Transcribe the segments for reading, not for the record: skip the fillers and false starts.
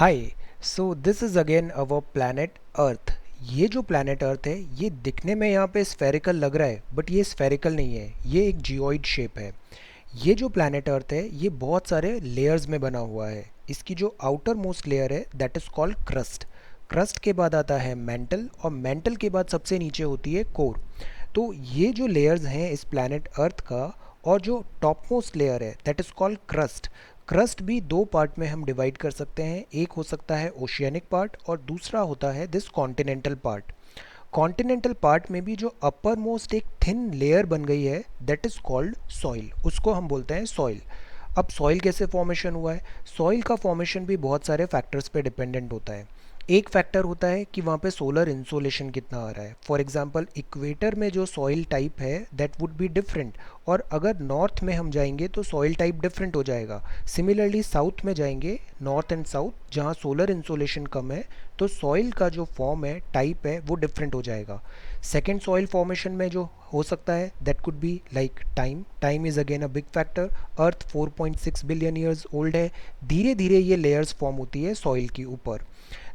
Hi. So this is again our planet Earth. ये जो planet earth है ये दिखने में यहाँ पे स्फेरिकल लग रहा है, बट ये स्फेरिकल नहीं है, ये एक जियोइड शेप है। ये जो प्लैनेट अर्थ है ये बहुत सारे लेयर्स में बना हुआ है। इसकी जो आउटर मोस्ट लेयर है that is called crust. Crust के बाद आता है मेंटल, और मेंटल के बाद सबसे नीचे होती है कोर। तो ये जो लेयर्स हैं इस प्लैनेट अर्थ का, और जो टॉप मोस्ट लेयर है that is called crust. Crust भी दो पार्ट में हम डिवाइड कर सकते हैं, एक हो सकता है ओशियनिक पार्ट और दूसरा होता है this continental part. Continental part में भी जो अपर मोस्ट एक थिन लेयर बन गई है दैट इज़ कॉल्ड सॉइल, उसको हम बोलते हैं सॉइल। अब सॉइल कैसे फॉर्मेशन हुआ है? सॉइल का फॉर्मेशन भी बहुत सारे फैक्टर्स पे डिपेंडेंट होता है। एक फैक्टर होता है कि वहाँ पे सोलर इंसोलेशन कितना आ रहा है। फॉर एग्जांपल इक्वेटर में जो सॉइल टाइप है दैट वुड बी डिफरेंट, और अगर नॉर्थ में हम जाएंगे तो सॉइल टाइप डिफरेंट हो जाएगा। सिमिलरली साउथ में जाएंगे, नॉर्थ एंड साउथ जहाँ सोलर इंसोलेशन कम है, तो सॉइल का जो फॉर्म है, टाइप है, वो डिफरेंट हो जाएगा। सेकेंड सॉइल फॉर्मेशन में जो हो सकता है that could be like time. Time is again a big factor. Earth 4.6 billion years old है। धीरे धीरे ये लेयर्स फॉर्म होती है सॉइल के ऊपर।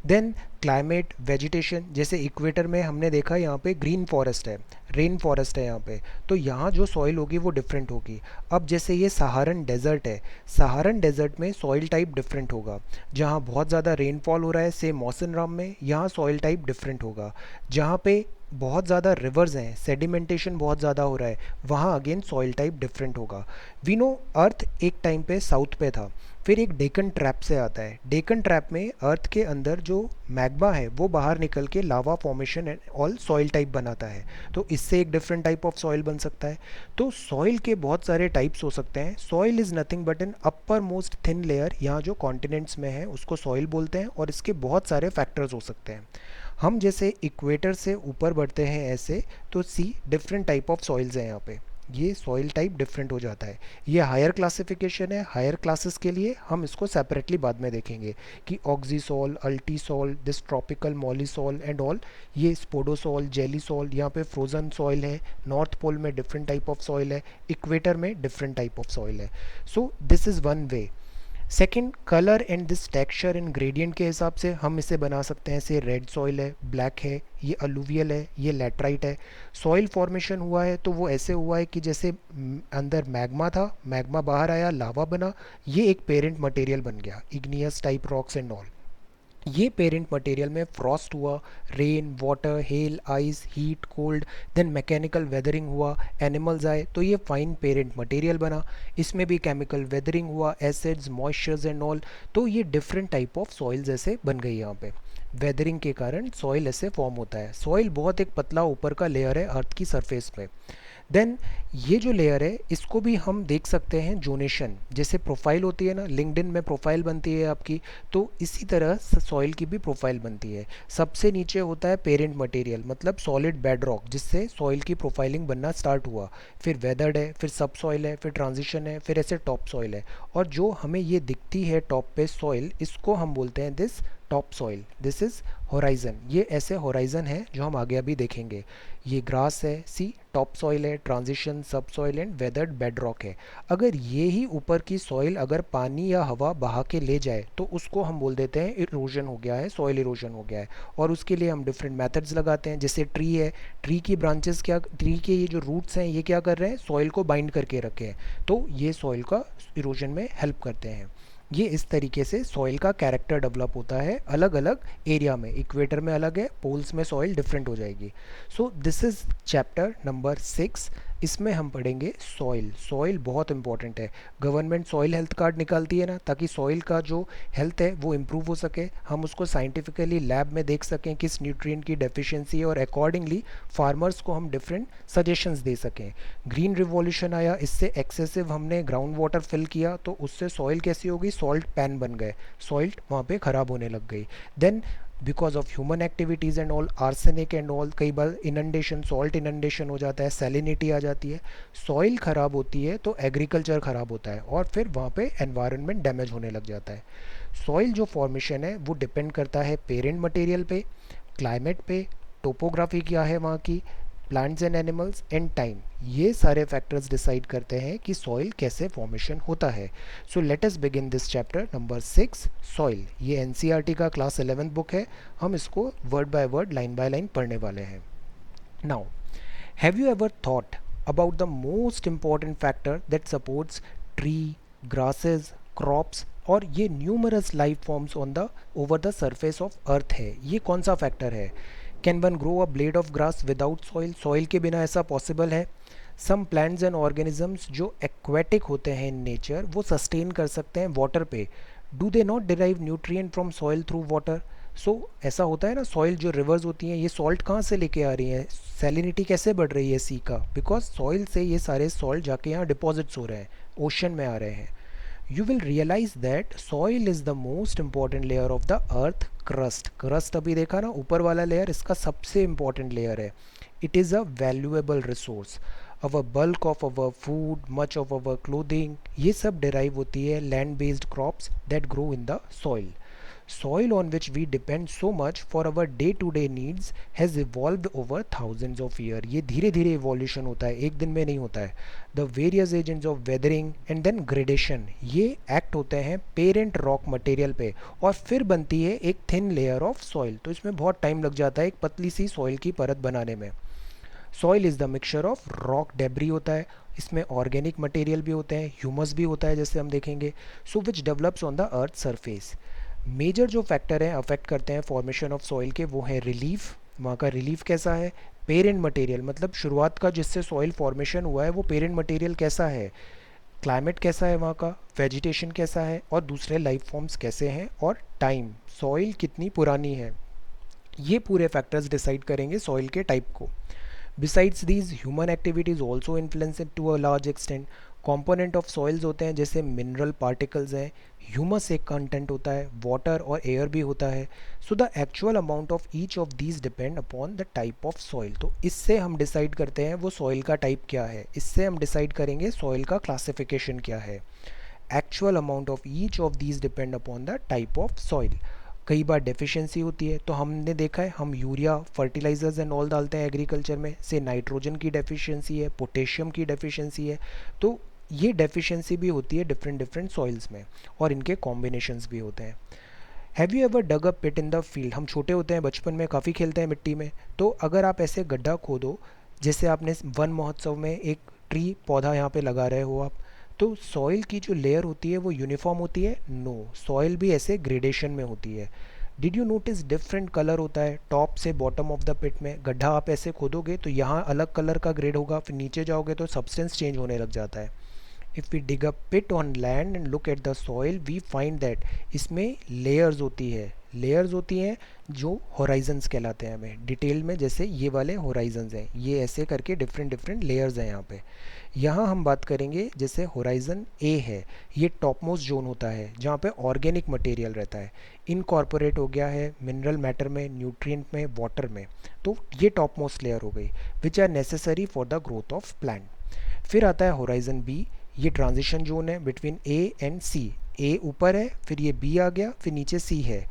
देन क्लाइमेट, वेजिटेशन, जैसे इक्वेटर में हमने देखा यहाँ पे ग्रीन फॉरेस्ट है, रेन फॉरेस्ट है यहाँ पे, तो यहाँ जो सॉइल होगी वो डिफरेंट होगी। अब जैसे ये सहारन डेजर्ट है, सहारन डेजर्ट में सॉइल टाइप डिफरेंट होगा। जहाँ बहुत ज़्यादा रेनफॉल हो रहा है से मौसम में, यहाँ सॉइल टाइप डिफरेंट होगा। जहाँ पे बहुत ज़्यादा रिवर्स हैं, सेडिमेंटेशन बहुत ज़्यादा हो रहा है, वहाँ अगेन सॉइल टाइप डिफरेंट होगा। वी नो अर्थ एक टाइम पे साउथ पे था, फिर एक डेकन ट्रैप से आता है। डेकन ट्रैप में अर्थ के अंदर जो मैग्मा है वो बाहर निकल के lava formation and all soil type बनाता है, तो इससे एक डिफरेंट टाइप ऑफ सॉइल बन सकता है। तो सॉइल के बहुत सारे टाइप्स हो सकते हैं। Soil is nothing but an upper most thin layer, यहाँ जो कॉन्टिनेंट्स में है उसको सॉइल बोलते हैं, और इसके बहुत सारे फैक्टर्स हो सकते हैं। हम जैसे इक्वेटर से ऊपर बढ़ते हैं ऐसे, तो सी डिफरेंट टाइप ऑफ सॉइल्स हैं यहाँ पे, ये सॉइल टाइप डिफरेंट हो जाता है। ये हायर क्लासिफिकेशन है, हायर क्लासेस के लिए हम इसको सेपरेटली बाद में देखेंगे कि ऑक्सीसॉल, अल्टीसॉल, दिस ट्रॉपिकल मॉलिसॉल एंड ऑल। ये स्पोडोसॉल, जेलीसॉल, यहाँ पे फ्रोजन सॉइल है। नॉर्थ पोल में डिफरेंट टाइप ऑफ सॉइल है, इक्वेटर में डिफरेंट टाइप ऑफ सॉइल है। So this is one way. Second, colour and this texture and gradient के हिसाब से हम इसे बना सकते हैं। से रेड सॉइल है, ब्लैक है, ये अलूवियल है, ये लैटराइट है। सॉइल फॉर्मेशन हुआ है तो वो ऐसे हुआ है कि जैसे अंदर मैग्मा था, मैग्मा बाहर आया, लावा बना, ये एक पेरेंट मटेरियल बन गया, igneous type rocks and all. ये पेरेंट मटेरियल में फ्रॉस्ट हुआ, rain, water, hail, ice, heat, cold, then mechanical weathering हुआ, एनिमल्स आए तो ये फाइन पेरेंट मटेरियल बना। इसमें भी केमिकल वेदरिंग हुआ, एसिड्स, मॉइस्चर्स एंड ऑल, तो ये डिफरेंट टाइप ऑफ सॉइल्स ऐसे बन गई यहाँ पे। वेदरिंग के कारण सॉइल ऐसे फॉर्म होता है। सॉइल बहुत एक पतला ऊपर का लेयर है अर्थ की सरफेस पे। देन ये जो लेयर है इसको भी हम देख सकते हैं जोनेशन, जैसे प्रोफाइल होती है ना, लिंक्डइन में प्रोफाइल बनती है आपकी, तो इसी तरह सॉइल की भी प्रोफाइल बनती है। सबसे नीचे होता है पेरेंट मटेरियल, मतलब सॉलिड बेड रॉक, जिससे सॉइल की प्रोफाइलिंग बनना स्टार्ट हुआ। फिर वेदर्ड है, फिर सब सॉइल है, फिर ट्रांजिशन है, फिर ऐसे टॉप सॉइल है। और जो हमें ये दिखती है टॉप पे सॉइल, इसको हम बोलते हैं this top soil, this is horizon. ये ऐसे होराइजन है जो हम आगे अभी देखेंगे। ये ग्रास है, सी टॉप सॉइल है, ट्रांजिशन, सब soil and weathered bed rock है। अगर ये ही ऊपर की सॉइल अगर पानी या हवा बहा के ले जाए तो उसको हम बोल देते हैं इरोजन हो गया है, सॉइल इरोजन हो गया है। और उसके लिए हम डिफरेंट मेथड्स लगाते हैं। जैसे ट्री है, ट्री की ब्रांचेस क्या, ट्री के ये जो रूट्स हैं ये क्या कर रहे हैं, सॉइल को बाइंड करके रखे हैं, तो ये सॉइल का इरोजन में हेल्प करते हैं। ये इस तरीके से सॉइल का कैरेक्टर डेवलप होता है अलग अलग एरिया में। इक्वेटर में अलग है, पोल्स में सॉइल डिफरेंट हो जाएगी। सो दिस इज़ चैप्टर नंबर 6। इसमें हम पढ़ेंगे सॉइल। सॉइल बहुत इंपॉर्टेंट है। गवर्नमेंट सॉइल हेल्थ कार्ड निकालती है ना, ताकि सॉइल का जो हेल्थ है वो इम्प्रूव हो सके, हम उसको साइंटिफिकली लैब में देख सकें किस न्यूट्रिएंट की डेफिशिएंसी है, और अकॉर्डिंगली फार्मर्स को हम डिफरेंट सजेशंस दे सकें। ग्रीन रिवॉल्यूशन आया, इससे एक्सेसिव हमने ग्राउंड वाटर फिल किया, तो उससे सॉइल कैसी हो गई, सॉल्ट पैन बन गए, सॉइल वहाँ पे ख़राब होने लग गई। Then because of human activities and all, arsenic and all, कई बार इनंडेशन, सॉल्ट इनंडेशन हो जाता है, सैलिनिटी आ जाती है, सॉइल ख़राब होती है तो एग्रीकल्चर ख़राब होता है, और फिर वहाँ पे एनवायरनमेंट डैमेज होने लग जाता है। सॉइल जो फॉर्मेशन है वो डिपेंड करता है पेरेंट मटेरियल पे, क्लाइमेट पे, टोपोग्राफी क्या है वहाँ की, plants and animals and time, ये सारे फैक्टर्स डिसाइड करते हैं कि सॉइल कैसे फॉर्मेशन होता है. So let us begin this chapter number 6, soil. ये एनसीईआरटी का क्लास 11 बुक है. हम इसको word by word, line by line पढ़ने वाले हैं. Now, have you ever thought about the most important factor that supports tree, grasses, crops और ये numerous life forms on the over the surface of earth है. ये कौन सा factor है? Can one grow a blade of grass without soil? Soil के बिना ऐसा पॉसिबल है? सम प्लांट्स एंड ऑर्गेनिजम्स जो एक्वेटिक होते हैं इन नेचर, वो सस्टेन कर सकते हैं वाटर पे. Do they not derive nutrient from soil through water? So ऐसा होता है ना, सॉइल जो रिवर्स होती हैं ये सॉल्ट कहाँ से लेके आ रही हैं, सैलिनिटी कैसे बढ़ रही है सी का? बिकॉज सॉइल से ये सारे सॉल्ट जाके यहाँ डिपॉजिट्स हो रहे हैं, ओशन में आ रहे हैं. you will realize that soil is the most important layer of the earth crust. crust अभी देखा ना, ऊपर वाला लेयर इसका सबसे important layer है. it is a valuable resource. our bulk of our food, much of our clothing, ये सब derive होती है land based crops that grow in the soil. Soil on which we depend so much for our day to day needs has evolved over thousands of years. ये धीरे धीरे evolution होता है, एक दिन में नहीं होता है. The various agents of weathering and then gradation, ये act होते हैं parent rock material पे और फिर बनती है एक thin layer of soil. तो इसमें बहुत टाइम लग जाता है एक पतली सी soil की परत बनाने में. Soil is the mixture of rock debris होता है, इसमें organic material भी होते हैं, humus भी होता है जैसे हम देखेंगे. So which develops on the earth surface. Major जो फैक्टर हैं अफेक्ट करते हैं फॉर्मेशन ऑफ सॉइल के, वो है रिलीफ. वहाँ का रिलीफ कैसा है? पेरेंट मटेरियल, मतलब शुरुआत का जिससे सॉइल फॉर्मेशन हुआ है वो पेरेंट मटेरियल कैसा है, क्लाइमेट कैसा है वहाँ का, वेजिटेशन कैसा है और दूसरे लाइफ फॉर्म्स कैसे हैं, और टाइम, सॉइल कितनी पुरानी है. ये पूरे फैक्टर्स डिसाइड करेंगे सॉइल के टाइप को. Besides these, human activities also influence it to a large extent. Component of soils होते हैं जैसे मिनरल पार्टिकल्स हैं, ह्यूमस एक कंटेंट होता है, वाटर और एयर भी होता है. So the actual amount of each of these depend upon the type of soil. तो इससे हम डिसाइड करते हैं वो सॉइल का टाइप क्या है, इससे हम डिसाइड करेंगे सॉइल का क्लासिफिकेशन क्या है. Actual amount of each of these depend upon the type of soil. कई बार डेफिशिएंसी होती है, तो हमने देखा है हम यूरिया फर्टिलाइजर्स एंड ऑल डालते हैं एग्रीकल्चर में, से नाइट्रोजन की डेफिशिएंसी है, पोटेशियम की डेफिशिएंसी है. तो ये डेफिशिएंसी भी होती है डिफरेंट डिफरेंट सॉइल्स में और इनके कॉम्बिनेशंस भी होते हैं. Have you ever dug a pit in the field? हम छोटे होते हैं, बचपन में काफ़ी खेलते हैं मिट्टी में. तो अगर आप ऐसे गड्ढा खोदो, जैसे आपने वन महोत्सव में एक ट्री पौधा यहाँ पे लगा रहे हो आप, तो सॉइल की जो लेयर होती है वो यूनिफॉर्म होती है? नो, सॉइल भी ऐसे ग्रेडेशन में होती है. Did you notice different colour होता है टॉप से बॉटम ऑफ द पिट में? गड्ढा आप ऐसे खोदोगे तो यहाँ अलग कलर का ग्रेड होगा, फिर नीचे जाओगे तो सब्सटेंस चेंज होने लग जाता है. if we dig a pit on land and look at the soil, we find that इसमें layers होती है, लेयर्स होती हैं जो होराइजन्स कहलाते हैं हमें डिटेल में, जैसे ये वाले होराइजन्स हैं, ये ऐसे करके डिफरेंट डिफरेंट लेयर्स हैं यहाँ पे. यहाँ हम बात करेंगे जैसे होराइजन ए है, ये टॉप मोस्ट जोन होता है जहाँ पे ऑर्गेनिक मटेरियल रहता है, इनकॉर्पोरेट हो गया है मिनरल मैटर में, न्यूट्रिएंट में, वाटर में. तो ये टॉप मोस्ट लेयर हो गई which are necessary for the growth of plant. फिर आता है होराइजन बी, ये ट्रांजिशन जोन है between A and C. A ऊपर है, फिर ये बी आ गया, फिर नीचे सी है.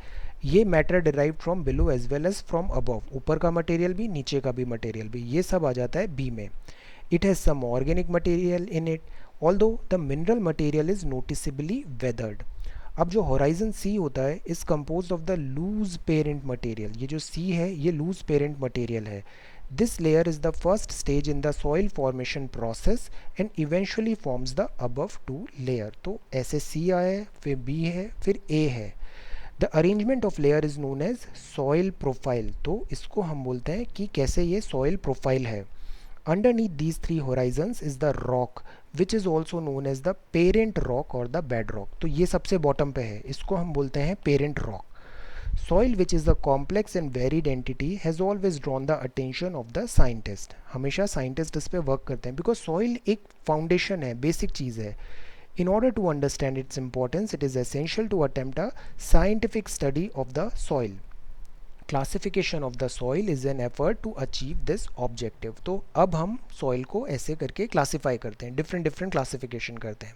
ये matter derive from below as well as from above, ऊपर का मटेरियल भी नीचे का भी मटेरियल भी, ये सब आ जाता है बी में. It has some organic material in it although the mineral material is noticeably weathered. अब जो होराइजन सी होता है is composed of the loose parent material. ये जो सी है ये लूज पेरेंट मटेरियल है. This layer is the first stage in the soil formation process and eventually forms the above two layer. तो ऐसे C आया है, फिर B है, फिर A है. The arrangement of layer is known as soil profile. तो इसको हम बोलते हैं कि कैसे ये soil profile है. Underneath these three horizons is the rock, which is also known as the parent rock or the bedrock. तो ये सबसे bottom पे है, इसको हम बोलते हैं parent rock. Soil, which is a complex and varied entity, has always drawn the attention of the scientist. हमेशा scientist इस पे work करते हैं because soil एक foundation है, basic चीज़ है. In order to understand its importance, it is essential to attempt a scientific study of the soil. Classification of the soil is an effort to achieve this objective. तो अब हम soil को ऐसे करके classify करते हैं, different different classification करते हैं.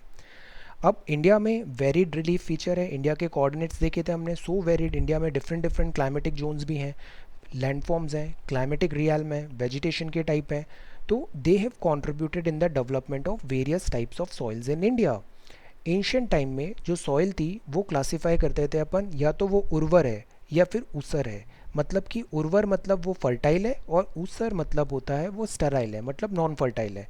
अब इंडिया में वेरिड रिलीफ फीचर है. इंडिया के कोऑर्डिनेट्स देखे थे हमने, सो वेरिड. इंडिया में डिफरेंट डिफरेंट क्लाइमेटिक जोन्स भी हैं. लैंडफॉर्म्स हैं, क्लाइमेटिक रियल्म है, वेजिटेशन के टाइप हैं, तो they have contributed in the development of various types of soils in India. Ancient time में जो सॉइल थी वो क्लासिफाई करते थे अपन, या तो वो उर्वर है या फिर ऊसर है। मतलब कि उर्वर मतलब वो फर्टाइल है और ऊसर मतलब होता है वो स्टेराइल है, मतलब नॉन फर्टाइल है।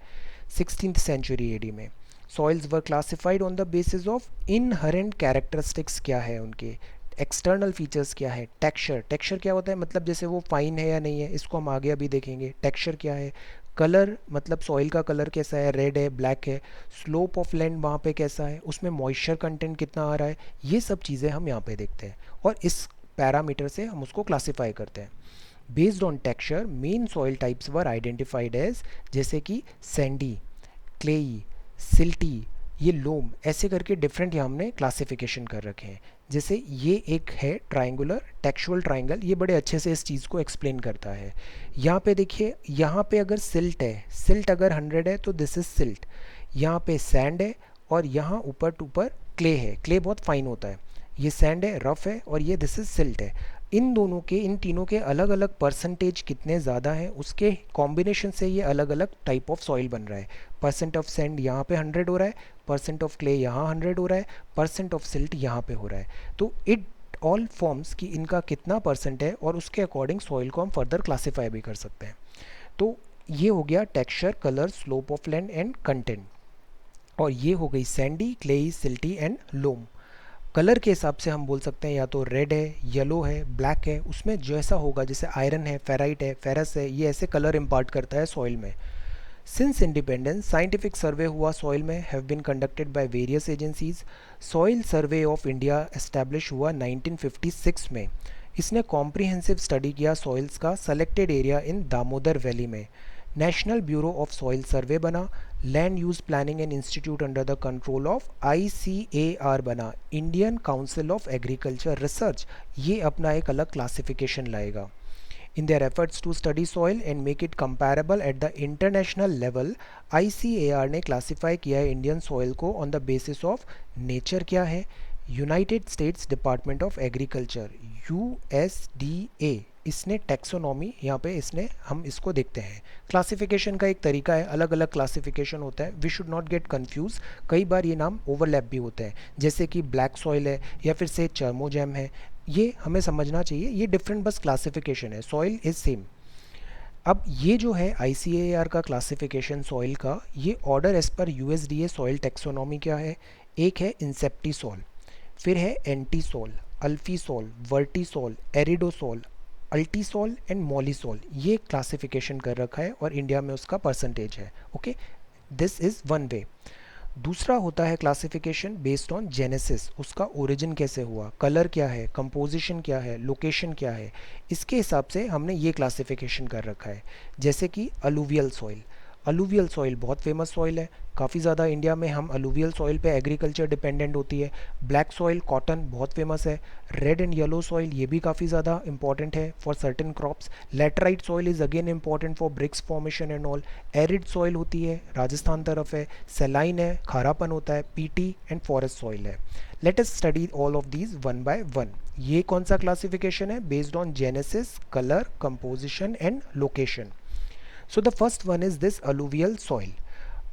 16th सेंचुरी एडी में soils were classified on the basis of inherent characteristics, क्या है उनके एक्सटर्नल फीचर्स, क्या है टेक्सचर। टेक्सचर क्या होता है, मतलब जैसे वो फाइन है या नहीं है, इसको हम आगे अभी देखेंगे। टेक्सचर क्या है, कलर मतलब सॉइल का कलर कैसा है, रेड है, ब्लैक है, स्लोप ऑफ लैंड वहाँ पे कैसा है, उसमें मॉइस्चर कंटेंट कितना आ रहा है, ये सब चीज़ें हम यहाँ पे देखते हैं और इस पैरामीटर से हम उसको क्लासिफाई करते हैं। Based on texture main soil types were identified as, जैसे कि सैंडी, क्लेई, सिल्टी, ये लोम, ऐसे करके डिफरेंट यहाँ हमने क्लासिफिकेशन कर रखे हैं। जैसे ये एक है ट्राइंगुलर टेक्सचुअल ट्राइंगल, ये बड़े अच्छे से इस चीज़ को एक्सप्लेन करता है। यहाँ पे देखिए, यहाँ पे अगर सिल्ट है, सिल्ट अगर 100 है तो दिस इज सिल्ट। यहाँ पे सैंड है और यहाँ ऊपर टू ऊपर क्ले है, क्ले बहुत फाइन होता है। ये सैंड है, रफ है, और ये दिस इज सिल्ट है। इन दोनों के, इन तीनों के अलग अलग परसेंटेज कितने ज़्यादा हैं, उसके कॉम्बिनेशन से ये अलग अलग टाइप ऑफ सॉइल बन रहा है। परसेंट ऑफ सैंड यहाँ पे 100 हो रहा है, परसेंट ऑफ क्ले यहाँ 100 हो रहा है, परसेंट ऑफ सिल्ट यहाँ पे हो रहा है। तो इट ऑल फॉर्म्स कि इनका कितना परसेंट है और उसके अकॉर्डिंग सॉइल को हम फर्दर क्लासीफाई भी कर सकते हैं। तो ये हो गया texture, colour, slope of land and content. और ये हो गई sandy, clayey, silty and loam. Colour के हिसाब से हम बोल सकते हैं या तो रेड है, येलो है, ब्लैक है, उसमें जैसा होगा, जैसे आयरन है, फेराइट है, फेरस है, ये ऐसे कलर इम्पार्ट करता है सॉइल में। सिंस इंडिपेंडेंस साइंटिफिक सर्वे हुआ सॉइल में, have been conducted by various agencies. Soil survey of India establish हुआ 1956 में। इसने कॉम्प्रिहेंसिव स्टडी किया सॉइल्स का selected area in Damodar valley में। National bureau of soil survey बना। Land use planning and institute under the control of ICAR बना, Indian council of agriculture research. ये अपना एक अलग क्लासिफिकेशन लाएगा। In their efforts to study soil and make it comparable at the international level, ICAR ने classify किया है Indian soil को on the basis of nature, क्या है, United states department of agriculture USDA, इसने टैक्सोनॉमी यहाँ पे इसने, हम इसको देखते हैं। क्लासिफिकेशन का एक तरीका है, अलग अलग क्लासिफिकेशन होता है, we should not get confuse, कई बार ये नाम ओवरलैप भी होते हैं, जैसे कि ब्लैक सॉइल है या फिर से चर्मोजैम है, ये हमें समझना चाहिए, ये डिफरेंट बस क्लासिफिकेशन है, सॉइल इज सेम। अब ये जो है ICAR का क्लासिफिकेशन सॉइल का, ये ऑर्डर एज पर USDA सॉइल टेक्सोनॉमी क्या है, एक है इंसेप्टिसॉल, फिर है एंटीसॉल, अल्फीसॉल, वर्टीसॉल, एरिडोसॉल, अल्टीसॉल एंड मॉलीसॉल, ये क्लासिफिकेशन कर रखा है और इंडिया में उसका परसेंटेज है। Okay, this is one way. दूसरा होता है क्लासिफिकेशन बेस्ड ऑन जेनेसिस, उसका ओरिजिन कैसे हुआ, कलर क्या है, कंपोजिशन क्या है, लोकेशन क्या है, इसके हिसाब से हमने ये क्लासिफिकेशन कर रखा है। जैसे कि अलूवियल सॉइल, अलूवियल सॉइल बहुत फेमस सॉइल है, काफ़ी ज़्यादा इंडिया में हम अलूवियल सॉइल पे एग्रीकल्चर डिपेंडेंट होती है। ब्लैक सॉइल, कॉटन बहुत फेमस है। रेड एंड येलो सॉइल, ये भी काफ़ी ज़्यादा इंपॉर्टेंट है for certain crops. Laterite soil is again important for bricks formation and all. Arid soil होती है, राजस्थान तरफ है। सेलाइन है, खारापन होता है। पीटी एंड फॉरेस्ट सॉइल है। Let us study all of these one by one. ये कौन सा क्लासिफिकेशन है, based on genesis, colour, composition and location. So the first one is this alluvial soil.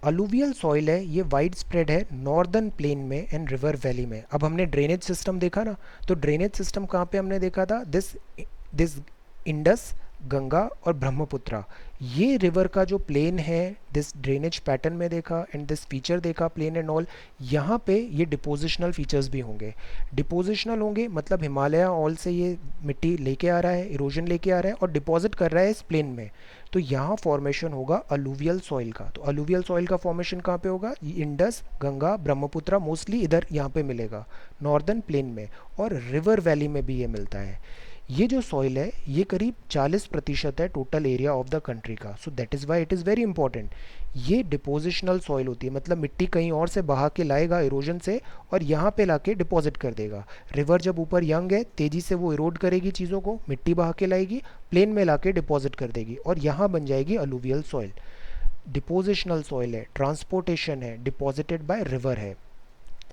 Alluvial soil है, ये wide spread है northern plain में and river valley में। अब हमने ड्रेनेज सिस्टम देखा ना, तो ड्रेनेज सिस्टम कहाँ पे हमने देखा था, दिस इंडस, गंगा और ब्रह्मपुत्रा, ये रिवर का जो प्लेन है, दिस ड्रेनेज पैटर्न में देखा एंड दिस फीचर देखा, प्लेन एंड ऑल। यहाँ पे ये डिपोजिशनल फीचर्स भी होंगे। डिपोजिशनल होंगे मतलब हिमालय ऑल से ये मिट्टी लेके आ रहा है, इरोजन लेके आ रहा है और डिपॉजिट कर रहा है इस प्लेन में, तो यहाँ फॉर्मेशन होगा अलूवियल सॉइल का। तो अलूवियल सॉइल का फॉर्मेशन कहाँ पे होगा, इंडस, गंगा, ब्रह्मपुत्रा, मोस्टली इधर यहाँ पे मिलेगा नॉर्दर्न प्लेन में, और रिवर वैली में भी ये मिलता है। ये जो सॉइल है ये करीब 40% है total area of the country का। So that is why it is very important. ये डिपोजिशनल सॉइल होती है, मतलब मिट्टी कहीं और से बहा के लाएगा इरोजन से और यहाँ पे लाके डिपॉजिट कर देगा। रिवर जब ऊपर यंग है, तेज़ी से वो इरोड करेगी चीज़ों को, मिट्टी बहा के लाएगी, प्लेन में लाके डिपॉजिट कर देगी और यहाँ बन जाएगी अलूवियल सॉइल। डिपोजिशनल सॉइल है, ट्रांसपोर्टेशन है, डिपॉजिटेड बाय रिवर है।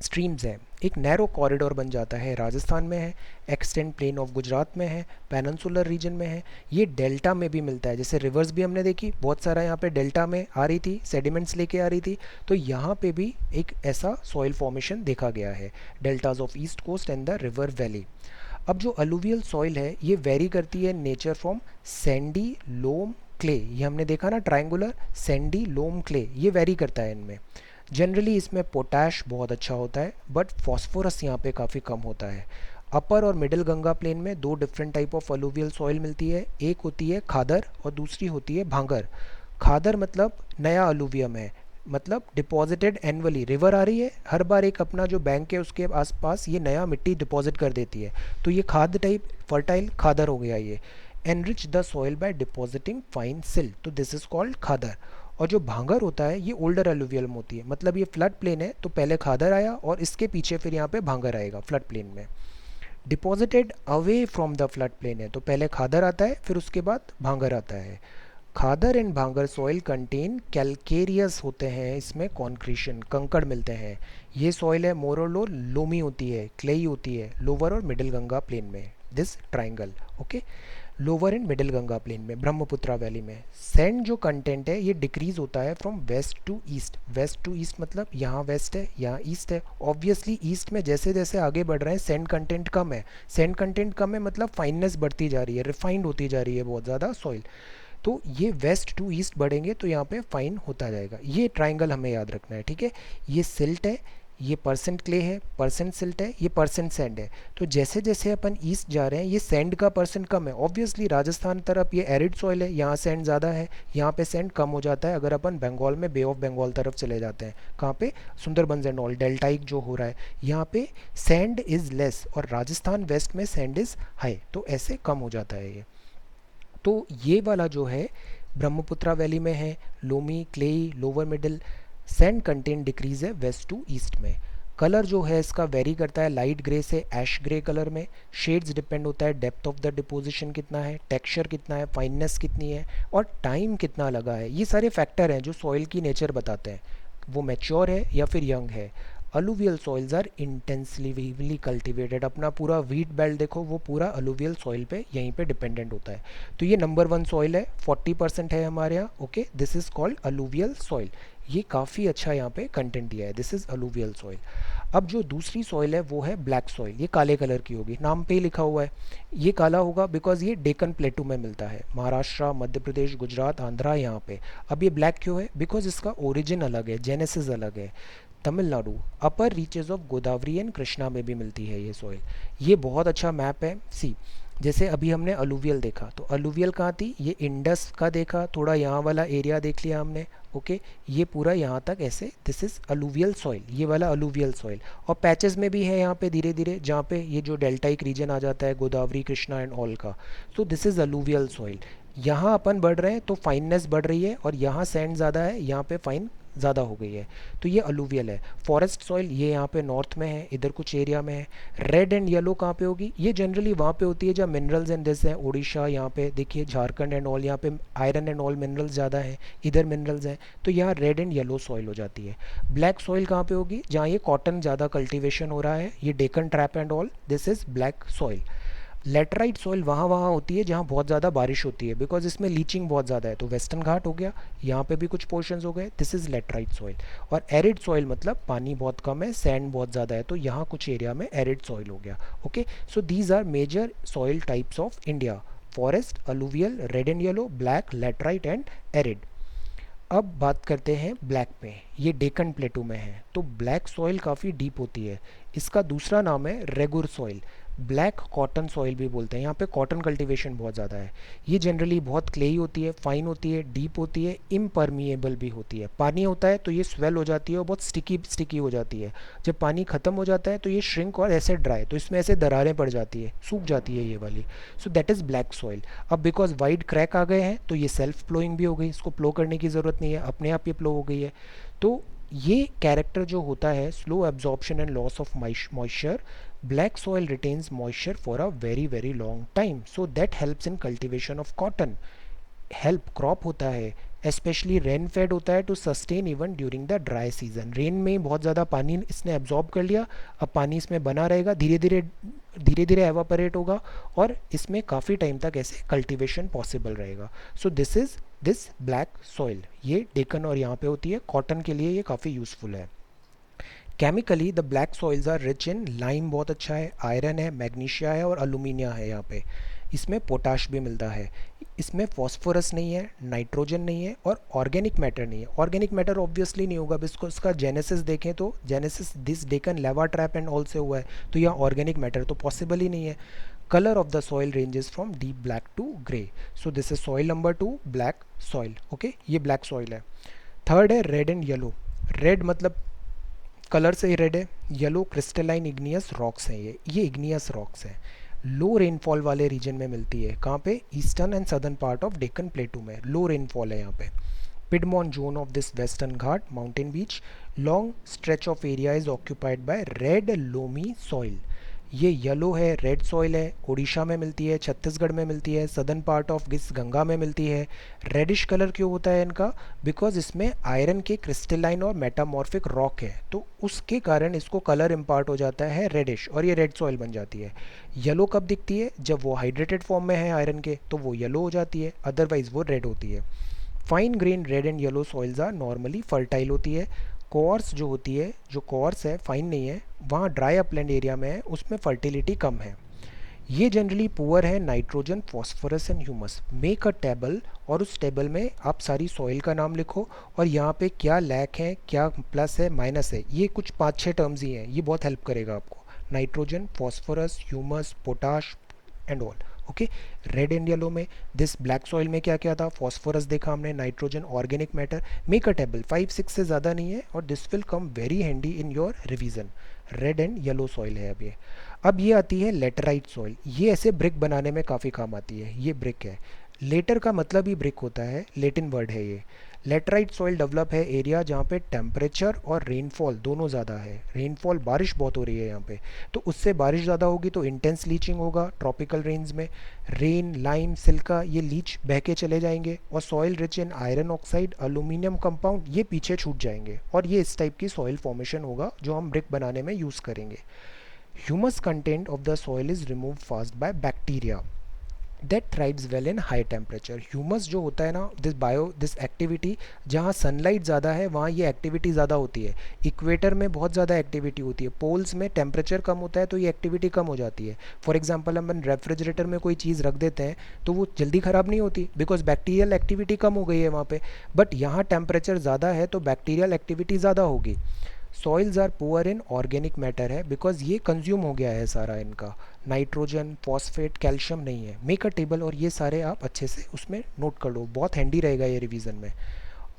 स्ट्रीम्स हैं, एक नैरो कॉरिडोर बन जाता है, राजस्थान में है, एक्सटेंड प्लेन ऑफ गुजरात में है, पेनिनसुलर रीजन में है, ये डेल्टा में भी मिलता है। जैसे रिवर्स भी हमने देखी बहुत सारा यहाँ पे डेल्टा में आ रही थी, सेडिमेंट्स लेके आ रही थी, तो यहाँ पे भी एक ऐसा सॉइल फॉर्मेशन देखा गया है, deltas of east coast and the river valley. अब जो अलुवियल सॉइल है ये वेरी करती है nature from sandy, loam, clay, ये हमने देखा ना ट्रायंगुलर, सैंडी, लोम, क्ले, ये वेरी करता है इनमें। जनरली इसमें पोटैश बहुत अच्छा होता है बट फॉस्फोरस यहाँ पे काफ़ी कम होता है। अपर और मिडिल गंगा प्लेन में दो different type of alluvial soil मिलती है, एक होती है खादर और दूसरी होती है भांगर। खादर मतलब नया अलुवियम है, मतलब डिपॉजिटेड एनुअली, रिवर आ रही है हर बार एक अपना जो बैंक है उसके आसपास ये नया मिट्टी डिपॉजिट कर देती है, तो ये खाद टाइप फर्टाइल खादर हो गया ये। Enrich the soil by depositing fine silt, तो दिस इज कॉल्ड खादर। और जो भांगर होता है ये ओल्डर एलुवियल होती है, मतलब ये फ्लड प्लेन है तो पहले खादर आया और इसके पीछे फिर यहाँ पे भांगर आएगा फ्लड प्लेन में। Deposited away from the flood plain है तो पहले खादर आता है फिर उसके बाद भांगर आता है। खादर एंड भांगर सॉइल कंटेन कैलकेरियस होते हैं, इसमें कॉन्क्रीशन कंकड़ मिलते हैं। ये सॉइल है मोरोलो लोमी होती है, क्लेई होती है लोअर और मिडिल गंगा प्लेन में, this triangle, okay. Lower and middle Ganga plain में ब्रह्मपुत्रा वैली में सैंड जो कंटेंट है ये डिक्रीज होता है from west to east. West to east मतलब यहाँ वेस्ट है यहाँ ईस्ट है, ऑब्वियसली ईस्ट में जैसे जैसे आगे बढ़ रहे हैं सैंड कंटेंट कम है, सैंड कंटेंट कम है मतलब फाइननेस बढ़ती जा रही है, रिफाइंड होती जा रही है बहुत ज़्यादा सॉइल। तो ये वेस्ट टू ईस्ट बढ़ेंगे तो यहाँ पे फाइन होता जाएगा। ये ट्राइंगल हमें याद रखना है, ठीक है। ये सिल्ट है, ये परसेंट क्ले है, परसेंट सिल्ट है, ये परसेंट सैंड है। तो जैसे जैसे अपन ईस्ट जा रहे हैं ये सैंड का परसेंट कम है, ऑब्वियसली राजस्थान तरफ ये एरिड सॉइल है, यहाँ सैंड ज़्यादा है, यहाँ पे सैंड कम हो जाता है। अगर अपन बंगाल में बे ऑफ बंगाल तरफ चले जाते हैं, कहाँ पे सुंदरबन एंड ऑल डेल्टाइक जो हो रहा है, यहाँ पे सैंड इज़ लेस और राजस्थान वेस्ट में सैंड इज़ हाई, तो ऐसे कम हो जाता है ये। तो ये वाला जो है ब्रह्मपुत्रा वैली में है, loamy, clayey, lower middle, sand content decrease है वेस्ट टू ईस्ट में। कलर जो है इसका वेरी करता है लाइट ग्रे से ऐश ग्रे कलर में। शेड्स डिपेंड होता है डेप्थ ऑफ द डिपोजिशन कितना है, टेक्सचर कितना है, फाइननेस कितनी है और टाइम कितना लगा है। ये सारे फैक्टर हैं जो सॉइल की नेचर बताते हैं, वो मैच्योर है या फिर यंग है। Alluvial soils are intensively cultivated, अपना पूरा वीट बेल्ट देखो वो पूरा अलुवियल सॉइल पे यहीं पे डिपेंडेंट होता है। तो ये नंबर 1 सॉइल है, 40% है हमारे यहाँ, okay, this is called alluvial soil. ये काफ़ी अच्छा यहाँ पे कंटेंट दिया है, दिस इज अलुवियल सॉइल। अब जो दूसरी सॉइल है वो है ब्लैक सॉइल, ये काले कलर की होगी, नाम पे ही लिखा हुआ है। ये काला होगा बिकॉज ये डेकन प्लेटू में मिलता है, महाराष्ट्र, मध्य प्रदेश, गुजरात, आंध्रा, यहाँ पे। अब ये ब्लैक क्यों है? बिकॉज इसका ओरिजिन अलग है, जेनेसिस अलग है। Tamil Nadu, upper reaches of Godavari and Krishna में भी मिलती है ये सॉइल। ये बहुत अच्छा मैप है। सी, जैसे अभी हमने अलुवियल देखा तो अलुवियल कहाँ थी, ये इंडस का देखा, थोड़ा यहाँ वाला एरिया देख लिया हमने, ओके। ये पूरा यहाँ तक ऐसे, दिस इज अलुवियल सॉइल, ये वाला अलुवियल सॉइल। और पैचेस में भी है यहाँ पे धीरे धीरे, जहाँ पे ये जो डेल्टाइक रीजन आ जाता है गोदावरी, कृष्णा एंड ऑल का, सो दिस इज अलुवियल सॉइल। यहाँ अपन बढ़ रहे हैं तो फाइननेस बढ़ रही है और यहाँ सैंड ज़्यादा है, यहाँ पे फाइन ज़्यादा हो गई है, तो ये अलुवियल है। फॉरेस्ट सॉइल ये यहाँ पे नॉर्थ में है, इधर कुछ एरिया में है। रेड एंड येलो कहाँ पे होगी? ये जनरली वहाँ पे होती है जहाँ मिनरल्स एंड दिस है, उड़ीसा, यहाँ पे देखिए झारखंड एंड ऑल, यहाँ पे आयरन एंड ऑल मिनरल्स ज़्यादा है, इधर मिनरल्स हैं, तो यहाँ रेड एंड येलो सॉइल हो जाती है। ब्लैक सॉइल कहाँ पे होगी? जहाँ ये कॉटन ज़्यादा कल्टिवेशन हो रहा है, ये Deccan trap and all, this is black soil. Laterite soil वहाँ वहाँ होती है जहाँ बहुत ज़्यादा बारिश होती है, बिकॉज इसमें लीचिंग बहुत ज़्यादा है, तो वेस्टर्न घाट हो गया, यहाँ पे भी कुछ पोर्शंस हो गए, दिस इज़ लेटराइट सॉइल। और एरिड सॉइल मतलब पानी बहुत कम है, सैंड बहुत ज़्यादा है, तो यहाँ कुछ एरिया में एरिड सॉइल हो गया, okay. So these are major soil types of India: forest, alluvial, red and yellow, black, laterite and arid. अब बात करते हैं ब्लैक में, ये डेकन प्लेटू में है, तो ब्लैक सॉइल काफ़ी डीप होती है, इसका दूसरा नाम है regur soil, black cotton soil भी बोलते हैं। यहाँ पे कॉटन कल्टीवेशन बहुत ज़्यादा है। ये जनरली बहुत क्लेई होती है, फाइन होती है, डीप होती है, इम्परमिएबल भी होती है। पानी होता है तो ये स्वेल हो जाती है और बहुत स्टिकी स्टिकी हो जाती है। जब पानी ख़त्म हो जाता है तो ये श्रिंक और ऐसे ड्राई, तो इसमें ऐसे दरारें पड़ जाती है, सूख जाती है ये वाली। सो दैट इज़ ब्लैक सॉइल। अब बिकॉज वाइड क्रैक आ गए हैं तो ये सेल्फ फ्लोइंग भी हो गई, इसको फ्लो करने की ज़रूरत नहीं है, अपने आप ये फ्लो हो गई है। तो ये कैरेक्टर जो होता है, slow absorption and loss of moisture, black soil retains moisture for a very long time, so that helps in cultivation of cotton, help crop होता है, स्पेशली रेन फेड होता है to sustain even during the dry season. Rain में बहुत ज़्यादा पानी इसने absorb कर लिया, अब पानी इसमें बना रहेगा, धीरे धीरे एवापोरेट होगा और इसमें काफ़ी टाइम तक ऐसे कल्टीवेशन पॉसिबल रहेगा। सो this is this black soil, ये डेक्कन और यहाँ पे होती है, कॉटन के लिए ये काफ़ी यूज़फुल है। Chemically the black soils are rich in lime, बहुत अच्छा है, आयरन है, मैग्नीशिया है और अल्यूमिनिया है यहाँ पे। इसमें पोटाश भी मिलता है। इसमें फॉस्फोरस नहीं है, नाइट्रोजन नहीं है और ऑर्गेनिक मैटर नहीं है। ऑर्गेनिक मैटर ऑब्वियसली नहीं होगा, बिकॉज उसका जेनेसिस देखें तो जेनेसिस दिस डेकन लेवा ट्रैप एंड ऑल से हुआ है, तो यहाँ ऑर्गेनिक मैटर तो पॉसिबल ही नहीं है। Colour of the soil ranges from deep black to grey. So this is soil number 2, black soil. Okay, ये ब्लैक सॉइल है। थर्ड है रेड एंड येलो। रेड मतलब कलर से ही रेड है, येलो क्रिस्टलाइन इग्नियस रॉक्स हैं, ये igneous rocks हैं। लो रेनफॉल वाले रीजन में मिलती है, कहाँ पे? Eastern and southern part of Deccan plateau में लो रेनफॉल है यहाँ पे। Piedmont zone of this western Ghat mountain बीच long stretch of area is occupied by red loamy soil. ये येलो है, रेड सॉइल है, उड़ीसा में मिलती है, छत्तीसगढ़ में मिलती है, सदर्न पार्ट ऑफ गिस गंगा में मिलती है। रेडिश कलर क्यों होता है इनका? बिकॉज इसमें आयरन के क्रिस्टलाइन और मेटामॉर्फिक रॉक है, तो उसके कारण इसको कलर इम्पार्ट हो जाता है रेडिश और ये रेड सॉइल बन जाती है। येलो कब दिखती है? जब वो हाइड्रेटेड फॉर्म में है आयरन के, तो वो येलो हो जाती है, अदरवाइज वो रेड होती है। Fine grain red and yellow soils are normally fertile होती है। कोर्स जो होती है, जो कोर्स है, फाइन नहीं है, वहाँ ड्राई अपलैंड एरिया में है, उसमें फर्टिलिटी कम है। ये जनरली पुअर है nitrogen, phosphorus and humus. Make a table और उस टेबल में आप सारी सॉइल का नाम लिखो और यहाँ पे क्या लैक है, क्या प्लस है, माइनस है, ये कुछ 5-6 टर्म्स ही हैं, ये बहुत हेल्प करेगा आपको। Nitrogen, phosphorus, humus, potash and all. Okay, red and yellow में दिस ब्लैक सॉइल में क्या क्या था? फॉस्फोरस देखा हमने, nitrogen, organic matter. Make a table, 5-6 से ज़्यादा नहीं है और this will come very handy in your revision. Red and yellow soil है अब ये आती है लेटराइट सॉइल। ये ऐसे ब्रिक बनाने में काफ़ी काम आती है, ये ब्रिक है। लेटर का मतलब ही ब्रिक होता है, लेटिन वर्ड है ये। लेटराइट सॉइल डेवलप है एरिया जहाँ पे टेम्परेचर और रेनफॉल दोनों ज़्यादा है। रेनफॉल, बारिश बहुत हो रही है यहाँ पे, तो उससे बारिश ज़्यादा होगी तो इंटेंस लीचिंग होगा ट्रॉपिकल रेंज में। रेन, लाइम, सिल्का, ये लीच बह के चले जाएंगे और soil rich in iron oxide, aluminium compound, ये पीछे छूट जाएंगे और ये इस टाइप की सॉइल फॉर्मेशन होगा जो हम ब्रिक बनाने में यूज़ करेंगे। Humus content of the soil is remove fast by bacteria that thrives well in high temperature. Humus जो होता है ना, दिस एक्टिविटी, जहाँ सनलाइट ज़्यादा है वहाँ ये एक्टिविटी ज़्यादा होती है। इक्वेटर में बहुत ज़्यादा एक्टिविटी होती है, पोल्स में टेम्परेचर कम होता है तो ये एक्टिविटी कम हो जाती है। फॉर एग्जांपल हम रेफ्रिजरेटर में कोई चीज़ रख देते हैं तो वो जल्दी ख़राब नहीं होती, बिकॉज बैक्टीरियल एक्टिविटी कम हो गई है वहाँ पे। बट यहाँ टेम्परेचर ज़्यादा है तो बैक्टीरियल एक्टिविटी ज़्यादा होगी। Soils are poor in organic matter है, बिकॉज ये कंज्यूम हो गया है सारा इनका। नाइट्रोजन, फॉस्फेट, कैल्शियम नहीं है। मेक अ टेबल और ये सारे आप अच्छे से उसमें नोट कर लो, बहुत हैंडी रहेगा ये रिवीजन में।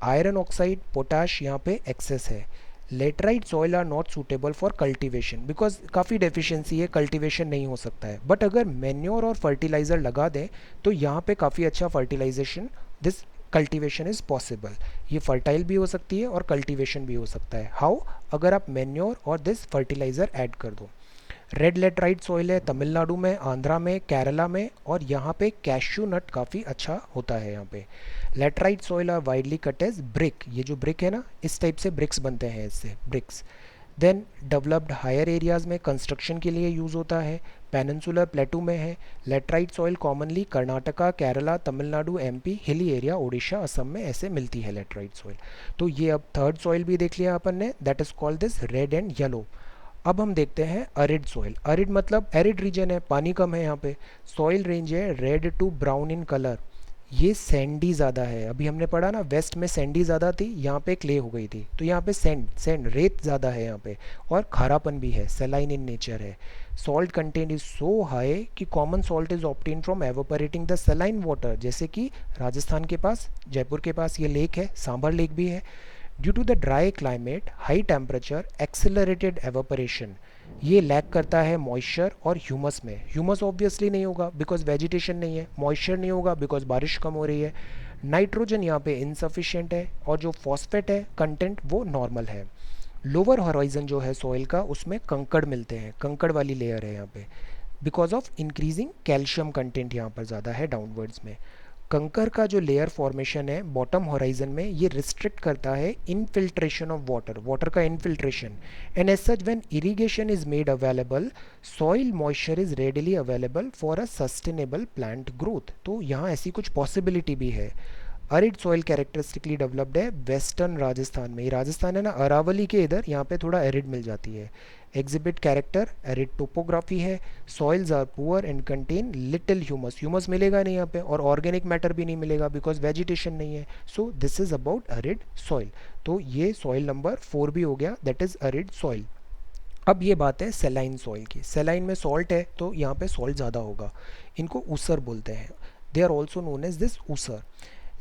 आयरन ऑक्साइड, पोटाश यहाँ पे एक्सेस है। Laterite soil are not suitable for cultivation, because काफ़ी डेफिशिएंसी है, कल्टीवेशन नहीं हो सकता है। बट अगर मैन्योर और फर्टिलाइज़र लगा दें तो यहाँ पे काफ़ी अच्छा fertilization, this cultivation is possible. ये फर्टाइल भी हो सकती है और कल्टीवेशन भी हो सकता है। हाउ? अगर आप मैन्योर और दिस फर्टिलाइज़र ऐड कर दो। रेड लेटराइट सॉइल है तमिलनाडु में, आंध्रा में, केरला में, और यहाँ पे कैश्यू नट काफ़ी अच्छा होता है यहाँ पे। Laterite soil are widely cut as brick, ये जो ब्रिक है ना, इस टाइप से ब्रिक्स बनते हैं, इससे bricks. Then developed higher areas में कंस्ट्रक्शन के लिए यूज़ होता है। पेनिनसुलर प्लेटू में है। Laterite soil commonly Karnataka, Kerala, Tamil Nadu, MP, hilly area, Orissa, Assam में ऐसे मिलती है लेटराइट सॉइल। तो ये अब थर्ड सॉइल भी देख लिया अपन ने, that is called this red and yellow. अब हम देखते हैं अरिड सॉइल। अरिड मतलब एरिड रीजन है, पानी कम है यहाँ पे। सॉइल रेंज है red to brown in colour. ये सैंडी ज़्यादा है, अभी हमने पढ़ा ना वेस्ट में सैंडी ज़्यादा थी, यहाँ पे क्ले हो गई थी, तो यहाँ पे सैंड रेत ज़्यादा है यहाँ पे, और खारापन भी है, सेलाइन इन नेचर है। Salt content is so high कि common salt is obtain from evaporating the saline water, जैसे कि राजस्थान के पास, जयपुर के पास ये लेक है, सांभर लेक भी है। Due to the dry climate, high temperature, accelerated evaporation, ये लैक करता है मॉइस्चर और ह्यूमस में। ह्यूमस ऑब्वियसली नहीं होगा बिकॉज वेजिटेशन नहीं है, मॉइस्चर नहीं होगा बिकॉज बारिश कम हो रही है, नाइट्रोजन यहाँ पे इनसफिशिएंट है, और जो फॉस्फेट है कंटेंट वो नॉर्मल है। लोअर हॉराइजन जो है सॉइल का, उसमें कंकड़ मिलते हैं, कंकड़ वाली लेयर है यहाँ पे, because of increasing calcium content यहाँ पर ज़्यादा है डाउनवर्ड्स में। कंकर का जो लेयर फॉर्मेशन है बॉटम होराइजन में, ये रिस्ट्रिक्ट करता है इनफिल्ट्रेशन ऑफ वाटर, वाटर का infiltration. And as such when irrigation is made available, soil moisture is readily available for a sustainable plant growth. तो यहाँ ऐसी कुछ पॉसिबिलिटी भी है। अरिड सॉइल कैरेक्टरिस्टिकली डेवलप्ड है वेस्टर्न राजस्थान में, ये राजस्थान है ना, अरावली के इधर, यहाँ पे थोड़ा एरिड मिल जाती है। एग्जिबिट कैरेक्टर एरिड टोपोग्राफी है। Soils are poor and contain little humus, humus मिलेगा नहीं यहाँ पे, और ऑर्गेनिक मैटर भी नहीं मिलेगा बिकॉज वेजिटेशन नहीं है। So this is about arid soil. तो ये सॉइल नंबर 4 भी हो गया, दैट इज अरिड सॉइल। अब ये बात है सेलाइन सॉइल की। सेलाइन में सॉल्ट है तो यहाँ पे सॉल्ट ज़्यादा होगा, इनको ऊसर बोलते हैं। They are also known as this ऊसर।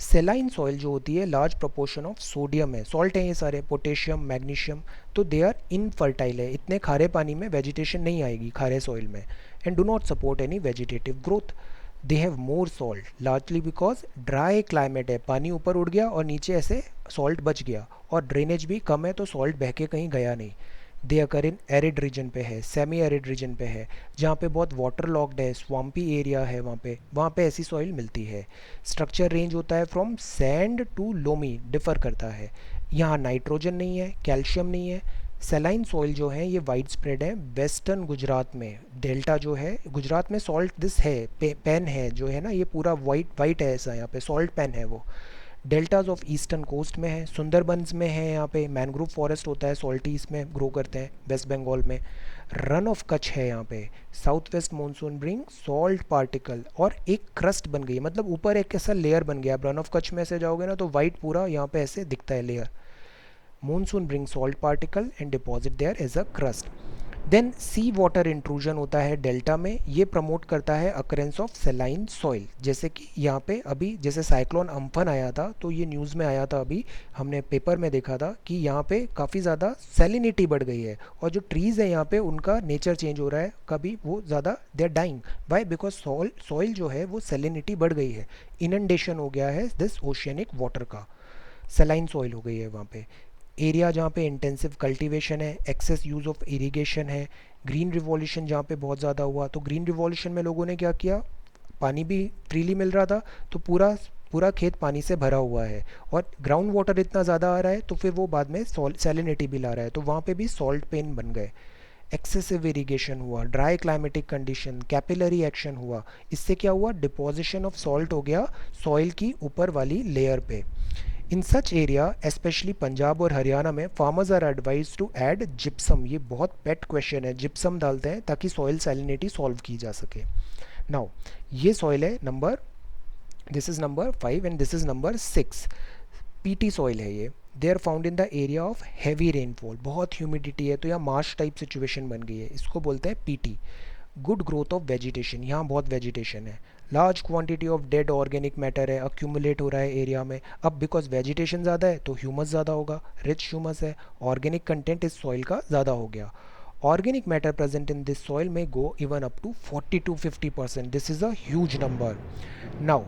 सेलाइन सॉइल जो होती है लार्ज प्रोपोर्शन ऑफ सोडियम है, सॉल्ट है ये सारे, पोटेशियम, मैग्नीशियम, तो दे आर इनफर्टाइल है, इतने खारे पानी में वेजिटेशन नहीं आएगी खारे सॉइल में। And do not support any vegetative growth. They have more salt largely because dry climate है, पानी ऊपर उड़ गया और नीचे ऐसे सॉल्ट बच गया, और ड्रेनेज भी कम है तो सॉल्ट बह के कहीं गया नहीं। दे अकर इन एरिड रीजन पे है, सेमी एरिड रीजन पे है, जहाँ पे बहुत वाटर लॉक्ड है, स्वाम्पी एरिया है, वहाँ पे ऐसी सॉइल मिलती है। स्ट्रक्चर रेंज होता है from sand to loamy, differ करता है। यहाँ नाइट्रोजन नहीं है, कैल्शियम नहीं है। सेलाइन सॉइल जो है ये वाइड स्प्रेड है वेस्टर्न गुजरात में। डेल्टा जो है गुजरात में सॉल्ट दिस है, पेन है जो है ना, ये पूरा वाइट वाइट है, ऐसा यहाँ पे सॉल्ट पेन है वो। डेल्टाज ऑफ ईस्टर्न कोस्ट में है, सुंदरबंस में है, यहाँ पे मैनग्रोव फॉरेस्ट होता है, सॉल्टी इसमें ग्रो करते हैं वेस्ट बंगाल में। रन ऑफ कच्छ है यहाँ पे। South west monsoon bring salt particle, और एक क्रस्ट बन गई, मतलब ऊपर एक ऐसा लेयर बन गया। आप रन ऑफ कच्छ में से जाओगे ना तो वाइट पूरा यहाँ पे ऐसे दिखता है layer. Monsoon bring salt particle and deposit there as a crust. Then sea water intrusion होता है डेल्टा में, ये प्रमोट करता है अकरेंस ऑफ सेलाइन सॉइल। जैसे कि यहाँ पे अभी जैसे साइक्लोन अम्फन आया था, तो ये न्यूज़ में आया था, अभी हमने पेपर में देखा था कि यहाँ पे काफ़ी ज़्यादा सेलिनिटी बढ़ गई है, और जो ट्रीज़ है यहाँ पे उनका नेचर चेंज हो रहा है, कभी वो ज़्यादा they are dying. Why? Because soil जो है वो सेलिनिटी बढ़ गई है, इनंडेशन हो गया है दिस ओशियनिक वाटर का, सेलाइन सॉइल हो गई है वहाँ पे। एरिया जहाँ पे इंटेंसिव कल्टीवेशन है, एक्सेस यूज़ ऑफ इरिगेशन है, ग्रीन रिवॉल्यूशन जहाँ पे बहुत ज़्यादा हुआ, तो ग्रीन रिवॉल्यूशन में लोगों ने क्या किया, पानी भी फ्रीली मिल रहा था तो पूरा पूरा खेत पानी से भरा हुआ है, और ग्राउंड वाटर इतना ज़्यादा आ रहा है तो फिर वो बाद में सैलिनिटी भी ला रहा है, तो वहाँ पे भी सॉल्ट पेन बन गए। एक्सेसिव इरिगेशन हुआ, dry climatic condition, capillary action हुआ, इससे क्या हुआ, डिपोजिशन ऑफ सॉल्ट हो गया सॉइल की ऊपर वाली लेयर पे। In such area specially Punjab और हरियाणा में farmers are advise to add gypsum. ये बहुत पेट क्वेश्चन है, जिप्सम डालते हैं ताकि सॉइल सैलिनिटी सॉल्व की जा सके। नाउ ये सॉइल है number, this is number 5 and this is number 6। Peaty soil है ये। They are found in the area of heavy rainfall, बहुत ह्यूमिडिटी है तो यहाँ मार्श टाइप सिचुएशन बन गई है, इसको बोलते हैं PT. Good growth of vegetation, यहाँ बहुत वेजिटेशन है। Large quantity of dead organic matter है, अक्यूमुलेट हो रहा है एरिया में। अब बिकॉज वेजिटेशन ज़्यादा है तो ह्यूमस ज़्यादा होगा, रिच ह्यूमस है, ऑर्गेनिक कंटेंट इस सॉइल का ज़्यादा हो गया। Organic matter present in this soil में go even up to 40 to 50%, this is a huge number. Now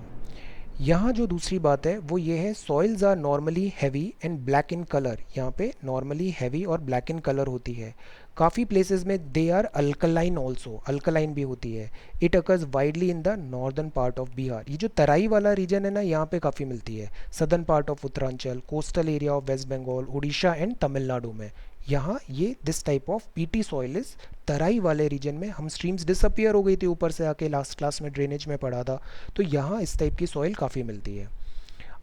यहाँ जो दूसरी बात है वो ये है, soils are normally heavy and black in colour. यहाँ पे नॉर्मली हैवी और ब्लैक इन कलर होती है। काफ़ी प्लेसेस में they are alkaline also, alkaline भी होती है। It occurs widely in the northern part of Bihar, ये जो तराई वाला रीजन है ना यहाँ पे काफ़ी मिलती है। Southern part of Uttaranchal, coastal area of West Bengal, Orissa and Tamil Nadu में यहाँ ये this type of peaty soil is Terai वाले रीजन में। हम स्ट्रीम्स डिसअपियर हो गई थी ऊपर से आके, लास्ट क्लास में ड्रेनेज में पढ़ा था, तो यहाँ इस टाइप की सॉइल काफ़ी मिलती है।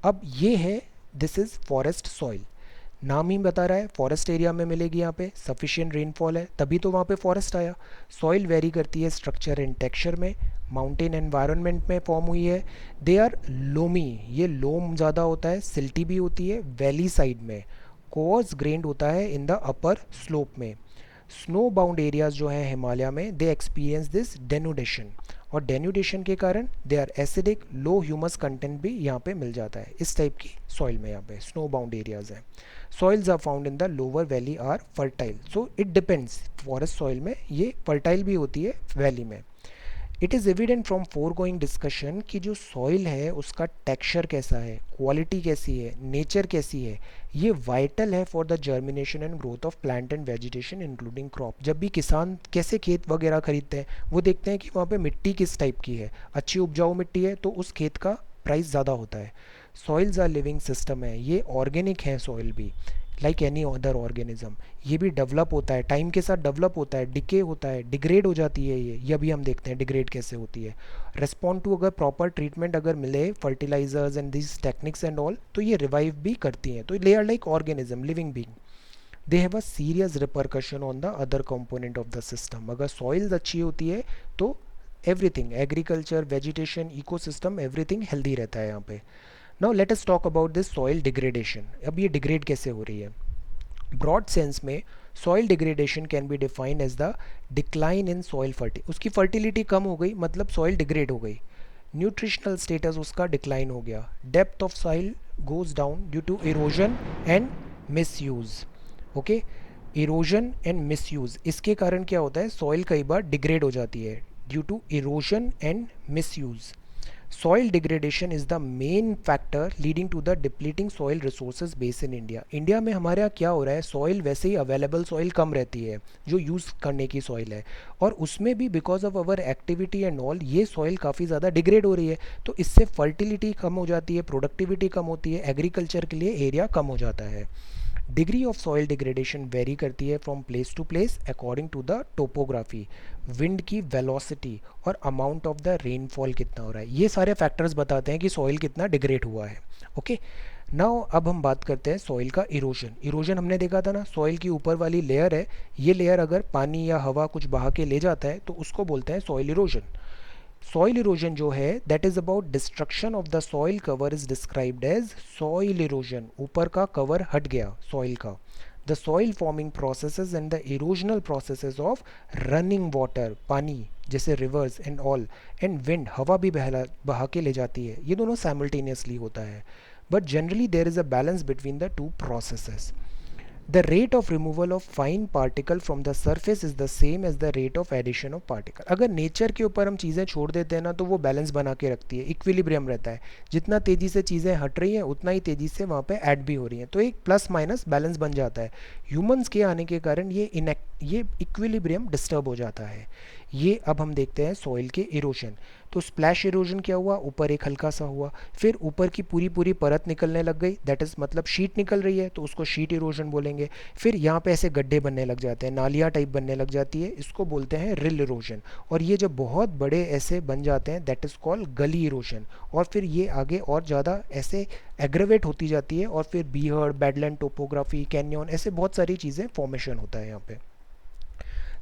अब ये है, दिस इज़ फॉरेस्ट सॉइल, नाम ही बता रहा है फॉरेस्ट एरिया में मिलेगी, यहाँ पे सफिशिएंट रेनफॉल है तभी तो वहाँ पे फॉरेस्ट आया। सॉइल वेरी करती है स्ट्रक्चर एंड टेक्सचर में, माउंटेन एनवायरनमेंट में फॉर्म हुई है। दे आर लोमी, ये लोम ज़्यादा होता है, सिल्टी भी होती है वैली साइड में, कोर्स ग्रेन्ड होता है इन द अपर स्लोप में। स्नो बाउंड एरियाज जो हैं हिमालय में, दे एक्सपीरियंस दिस डेनुडेशन, और डेन्यूडेशन के कारण they are acidic, low humus content भी यहाँ पे मिल जाता है इस टाइप की सॉइल में। यहाँ पे स्नो बाउंड एरियाज हैं। Soils are found in the lower valley are fertile, so it depends, forest soil में ये फर्टाइल भी होती है वैली में। It is evident from foregoing discussion कि जो सॉइल है उसका टेक्सचर कैसा है, क्वालिटी कैसी है, नेचर कैसी है, ये वाइटल है for the germination and growth of plant and vegetation including crop. जब भी किसान कैसे खेत वगैरह खरीदते हैं वो देखते हैं कि वहाँ पे मिट्टी किस टाइप की है, अच्छी उपजाऊ मिट्टी है तो उस खेत का प्राइस ज़्यादा होता है। सॉइल्स आर लिविंग सिस्टम है, ये ऑर्गेनिक है सॉइल भी, लाइक एनी अदर ऑर्गेनिज्म। ये भी डेवलप होता है, टाइम के साथ डेवलप होता है, डिके होता है, डिग्रेड हो जाती है ये अभी हम देखते हैं डिग्रेड कैसे होती है। रेस्पॉन्ड टू अगर प्रॉपर ट्रीटमेंट अगर मिले fertilisers and this techniques and all, तो ये रिवाइव भी करती हैं। तो they are like organism, living being. They have a serious repercussion on the other component of the system. अगर सॉइल्स अच्छी होती है तो everything, agriculture, vegetation, ecosystem, everything healthy रहता है यहाँ पे। Now let us talk about this soil degradation. अब ये डिग्रेड कैसे हो रही है? ब्रॉड सेंस में soil degradation can be defined as the decline in soil उसकी फर्टिलिटी कम हो गई, मतलब सॉइल डिग्रेड हो गई। न्यूट्रिशनल स्टेटस उसका डिक्लाइन हो गया। Depth of soil goes down due to erosion and misuse. Okay, erosion and misuse, इसके कारण क्या होता है, सॉइल कई बार डिग्रेड हो जाती है due to erosion and misuse. Soil degradation is the main factor leading to the depleting soil resources base in India. India में हमारे यहाँ क्या हो रहा है, सॉइल वैसे ही अवेलेबल सॉइल कम रहती है जो यूज़ करने की सॉइल है, और उसमें भी because of our activity and all ये सॉइल काफ़ी ज़्यादा डिग्रेड हो रही है। तो इससे फर्टिलिटी कम हो जाती है, प्रोडक्टिविटी कम होती है, एग्रीकल्चर के लिए एरिया कम हो जाता है। Degree of soil degradation vary करती है from place to place according to the topography, wind की वेलोसिटी और अमाउंट ऑफ द रेनफॉल कितना हो रहा है। ये सारे फैक्टर्स बताते हैं कि सॉइल कितना डिग्रेड हुआ है। ओके, नाउ अब हम बात करते हैं सॉइल का इरोजन। इरोजन हमने देखा था ना, सॉइल की ऊपर वाली लेयर है, ये लेयर अगर पानी या हवा कुछ बहा के ले जाता है तो उसको बोलते हैं सॉइल इरोजन। सॉइल इरोजन जो है that is about destruction of the soil cover is described as soil erosion. ऊपर का कवर हट गया सॉइल का। The soil forming processes and the erosional processes of running water, पानी जैसे rivers and all, and wind, हवा भी बहा के ले जाती है, ये दोनों साइमल्टेनियसली होता है। But generally there is a balance between the two processes. The rate of removal of fine particle from the surface is the same as the rate of addition of particle. अगर nature के ऊपर हम चीज़ें छोड़ देते हैं ना तो वो बैलेंस बना के रखती है, इक्विलिब्रियम रहता है। जितना तेज़ी से चीज़ें हट रही हैं उतना ही तेज़ी से वहाँ पे ऐड भी हो रही हैं, तो एक प्लस माइनस बैलेंस बन जाता है। ह्यूमंस के आने के कारण ये इक्विलिब्रियम डिस्टर्ब हो जाता है। ये अब हम देखते हैं सॉइल के इरोजन। तो स्प्लैश इरोजन क्या हुआ, ऊपर एक हल्का सा हुआ, फिर ऊपर की पूरी पूरी परत निकलने लग गई, दैट इज़ मतलब शीट निकल रही है तो उसको शीट इरोजन बोलेंगे। फिर यहाँ पे ऐसे गड्ढे बनने लग जाते हैं, नालियाँ टाइप बनने लग जाती है, इसको बोलते हैं रिल इरोजन। और ये जब बहुत बड़े ऐसे बन जाते हैं दैट इज़ कॉल्ड गली इरोजन। और फिर ये आगे और ज़्यादा ऐसे एग्रेवेट होती जाती है, और फिर बीहड़, बैडलैंड टोपोग्राफी, कैन्यन, ऐसे बहुत सारी चीज़ें फॉर्मेशन होता है यहाँ पे।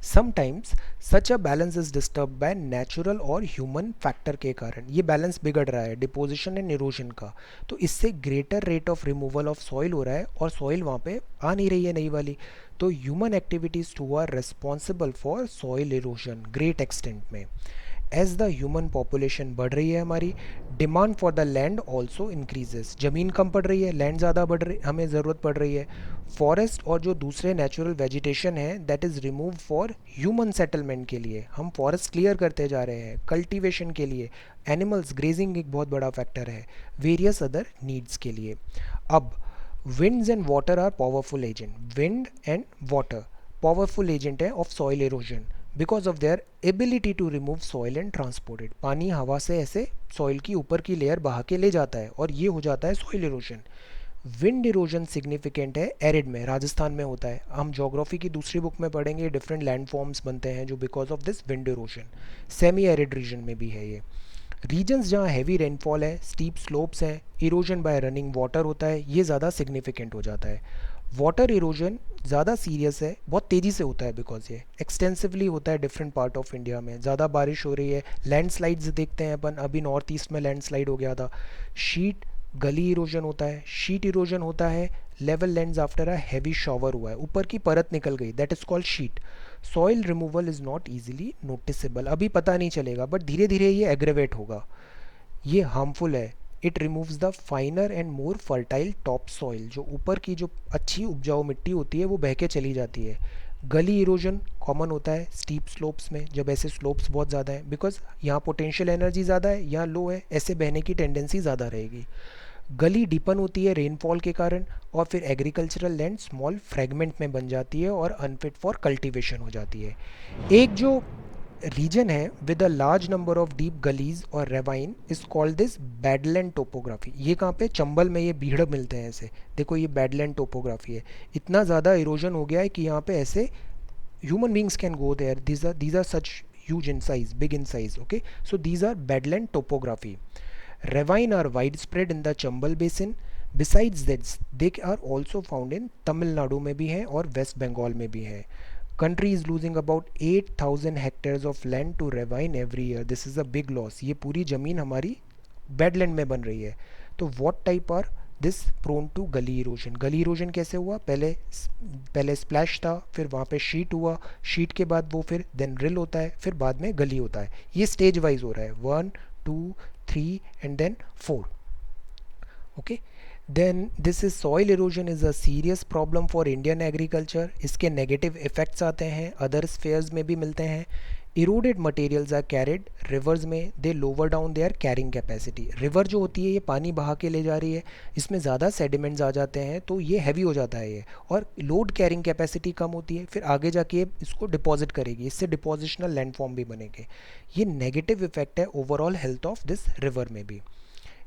Sometimes such a balance is disturb by natural और ह्यूमन फैक्टर के कारण। ये बैलेंस बिगड़ रहा है डिपोजिशन एंड इरोजन का, तो इससे greater rate of removal of soil हो रहा है और सॉइल वहाँ पे आ नहीं रही है नई वाली। तो human activities too are responsible for soil erosion great extent में। एज द ह्यूमन पॉपुलेशन बढ़ रही है हमारी, demand for the land also increases. ज़मीन कम पड़ रही है, लैंड ज़्यादा बढ़ रही, हमें ज़रूरत पड़ रही है। फॉरेस्ट और जो दूसरे नेचुरल वेजिटेशन है that is remove for human settlement के लिए, हम फॉरेस्ट क्लियर करते जा रहे हैं कल्टीवेशन के लिए। एनिमल्स ग्रेजिंग एक बहुत बड़ा फैक्टर है, वेरियस अदर नीड्स के लिए। अब winds and water are powerful agent. Wind and water powerful agent है of soil erosion because of their ability to remove soil and transport it. पानी हवा से ऐसे सॉइल की ऊपर की लेयर बहा के ले जाता है और ये हो जाता है soil erosion. Wind erosion significant है एरिड में, राजस्थान में होता है। हम ज्योग्राफी की दूसरी बुक में पढ़ेंगे डिफरेंट लैंड फॉर्म्स बनते हैं जो because of this wind erosion. Semi arid region में भी है ये। रीजन्स जहाँ हैवी रेनफॉल है, स्टीप स्लोप्स हैं, इरोजन बाय रनिंग वाटर होता है, ये ज़्यादा सिग्निफिकेंट हो जाता है। वाटर इरोजन ज़्यादा सीरियस है, बहुत तेज़ी से होता है बिकॉज ये एक्सटेंसिवली होता है डिफरेंट पार्ट ऑफ इंडिया में। ज़्यादा बारिश हो रही है, लैंडस्लाइड्स देखते हैं अपन, अभी नॉर्थ ईस्ट में लैंडस्लाइड हो गया था। शीट गली इरोजन होता है, शीट इरोजन होता है level lands after a heavy shower हुआ है, ऊपर की परत निकल गई, that is called sheet. Soil removal is not easily noticeable, अभी पता नहीं चलेगा बट धीरे धीरे ये एग्रेवेट होगा, ये हार्मफुल है। It removes the फाइनर and more fertile top soil, जो ऊपर की जो अच्छी उपजाऊ मिट्टी होती है वो बह के चली जाती है। गली इरोजन कॉमन होता है स्टीप स्लोप्स में, जब ऐसे स्लोप्स बहुत ज़्यादा है बिकॉज यहाँ पोटेंशियल एनर्जी ज़्यादा है, यहाँ लो है, ऐसे बहने की टेंडेंसी ज़्यादा रहेगी। गली डीपन होती है रेनफॉल के कारण, और फिर एग्रीकल्चरल लैंड स्मॉल फ्रेगमेंट में बन जाती है और अनफिट फॉर कल्टीवेशन हो जाती है। एक जो रीजन है with a large number of deep gullies और ravine is called this badland topography. ये कहाँ पे, चंबल में ये बीड़ मिलते हैं ऐसे। देखो ये बैडलैंड टोपोग्राफी है। इतना ज़्यादा इरोजन हो गया है कि यहाँ पे ऐसे human beings can go there. These are such huge in size, big in size. Okay, so these are badland topography. Ravine are widespread in the Chambal basin. Besides that, they are also found in Tamil Nadu में भी हैं और West Bengal में भी हैं. Country is losing about 8,000 hectares of land to ravine every year. This is a big loss. ये पूरी ज़मीन हमारी बैडलैंड में बन रही है। तो what type are this prone to gully erosion. Gully erosion कैसे हुआ, पहले स्प्लैश था, फिर वहाँ पे शीट हुआ, शीट के बाद वो फिर देन रिल होता है, फिर बाद में गली होता है। ये स्टेज वाइज हो रहा है, 1 2 3 and then 4। Okay, then this is soil erosion is a serious problem for Indian agriculture. इसके नेगेटिव इफेक्ट्स आते हैं, अदर स्फेयर्स में भी मिलते हैं। Eroded materials are carried rivers में, they lower down their carrying capacity. River जो होती है ये पानी बहा के ले जा रही है, इसमें ज़्यादा सेडिमेंट्स आ जाते हैं तो ये हैवी हो जाता है ये, और लोड कैरिंग कैपेसिटी कम होती है, फिर आगे जाके ये इसको डिपॉजिट करेगी, इससे डिपोजिशनल लैंडफॉर्म भी बनेंगे। ये नेगेटिव इफेक्ट है overall health of this river में भी।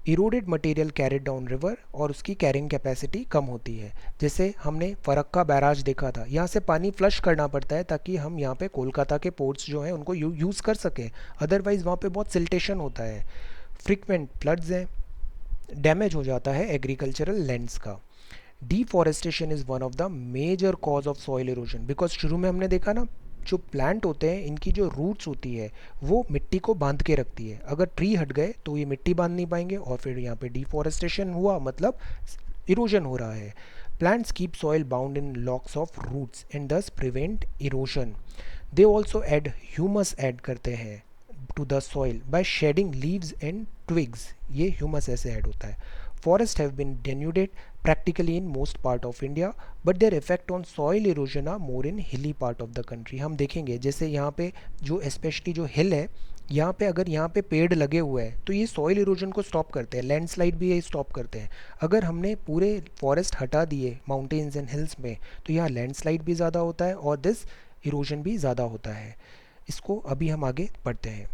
Eroded material carried down river और उसकी कैरिंग कैपेसिटी कम होती है। जैसे हमने फरक्का बैराज देखा था, यहाँ से पानी फ्लश करना पड़ता है ताकि हम यहाँ पे कोलकाता के पोर्ट्स जो हैं उनको यूज़ कर सकें, अदरवाइज़ वहाँ पे बहुत सिल्टेशन होता है, फ्रिक्वेंट फ्लड्स हैं, डैमेज हो जाता है एग्रीकल्चरल लैंड्स का। Deforestation is one of the major cause of soil erosion, because शुरू में हमने देखा ना, जो प्लांट होते हैं इनकी जो रूट्स होती है वो मिट्टी को बांध के रखती है। अगर ट्री हट गए तो ये मिट्टी बांध नहीं पाएंगे, और फिर यहाँ पे डिफॉरेस्टेशन हुआ मतलब इरोजन हो रहा है। Plants keep soil bound in locks of roots and thus prevent erosion. They also add humus add करते हैं to the soil by shedding leaves and twigs, ये ह्यूमस ऐसे ऐड होता है। Forests have been denuded practically in most part of India, but their effect on soil erosion are more in hilly part of the country. हम देखेंगे जैसे यहाँ पे जो स्पेशली जो हिल है, यहाँ पे अगर यहाँ पे पेड़ लगे हुए हैं तो ये सॉइल इरोजन को स्टॉप करते हैं, लैंडस्लाइड भी ये स्टॉप करते हैं। अगर हमने पूरे फॉरेस्ट हटा दिए माउंटेन्स एंड हिल्स में तो यहाँ लैंडस्लाइड भी ज़्यादा होता है और दिस इरोजन भी ज़्यादा होता है। इसको अभी हम आगे पढ़ते हैं।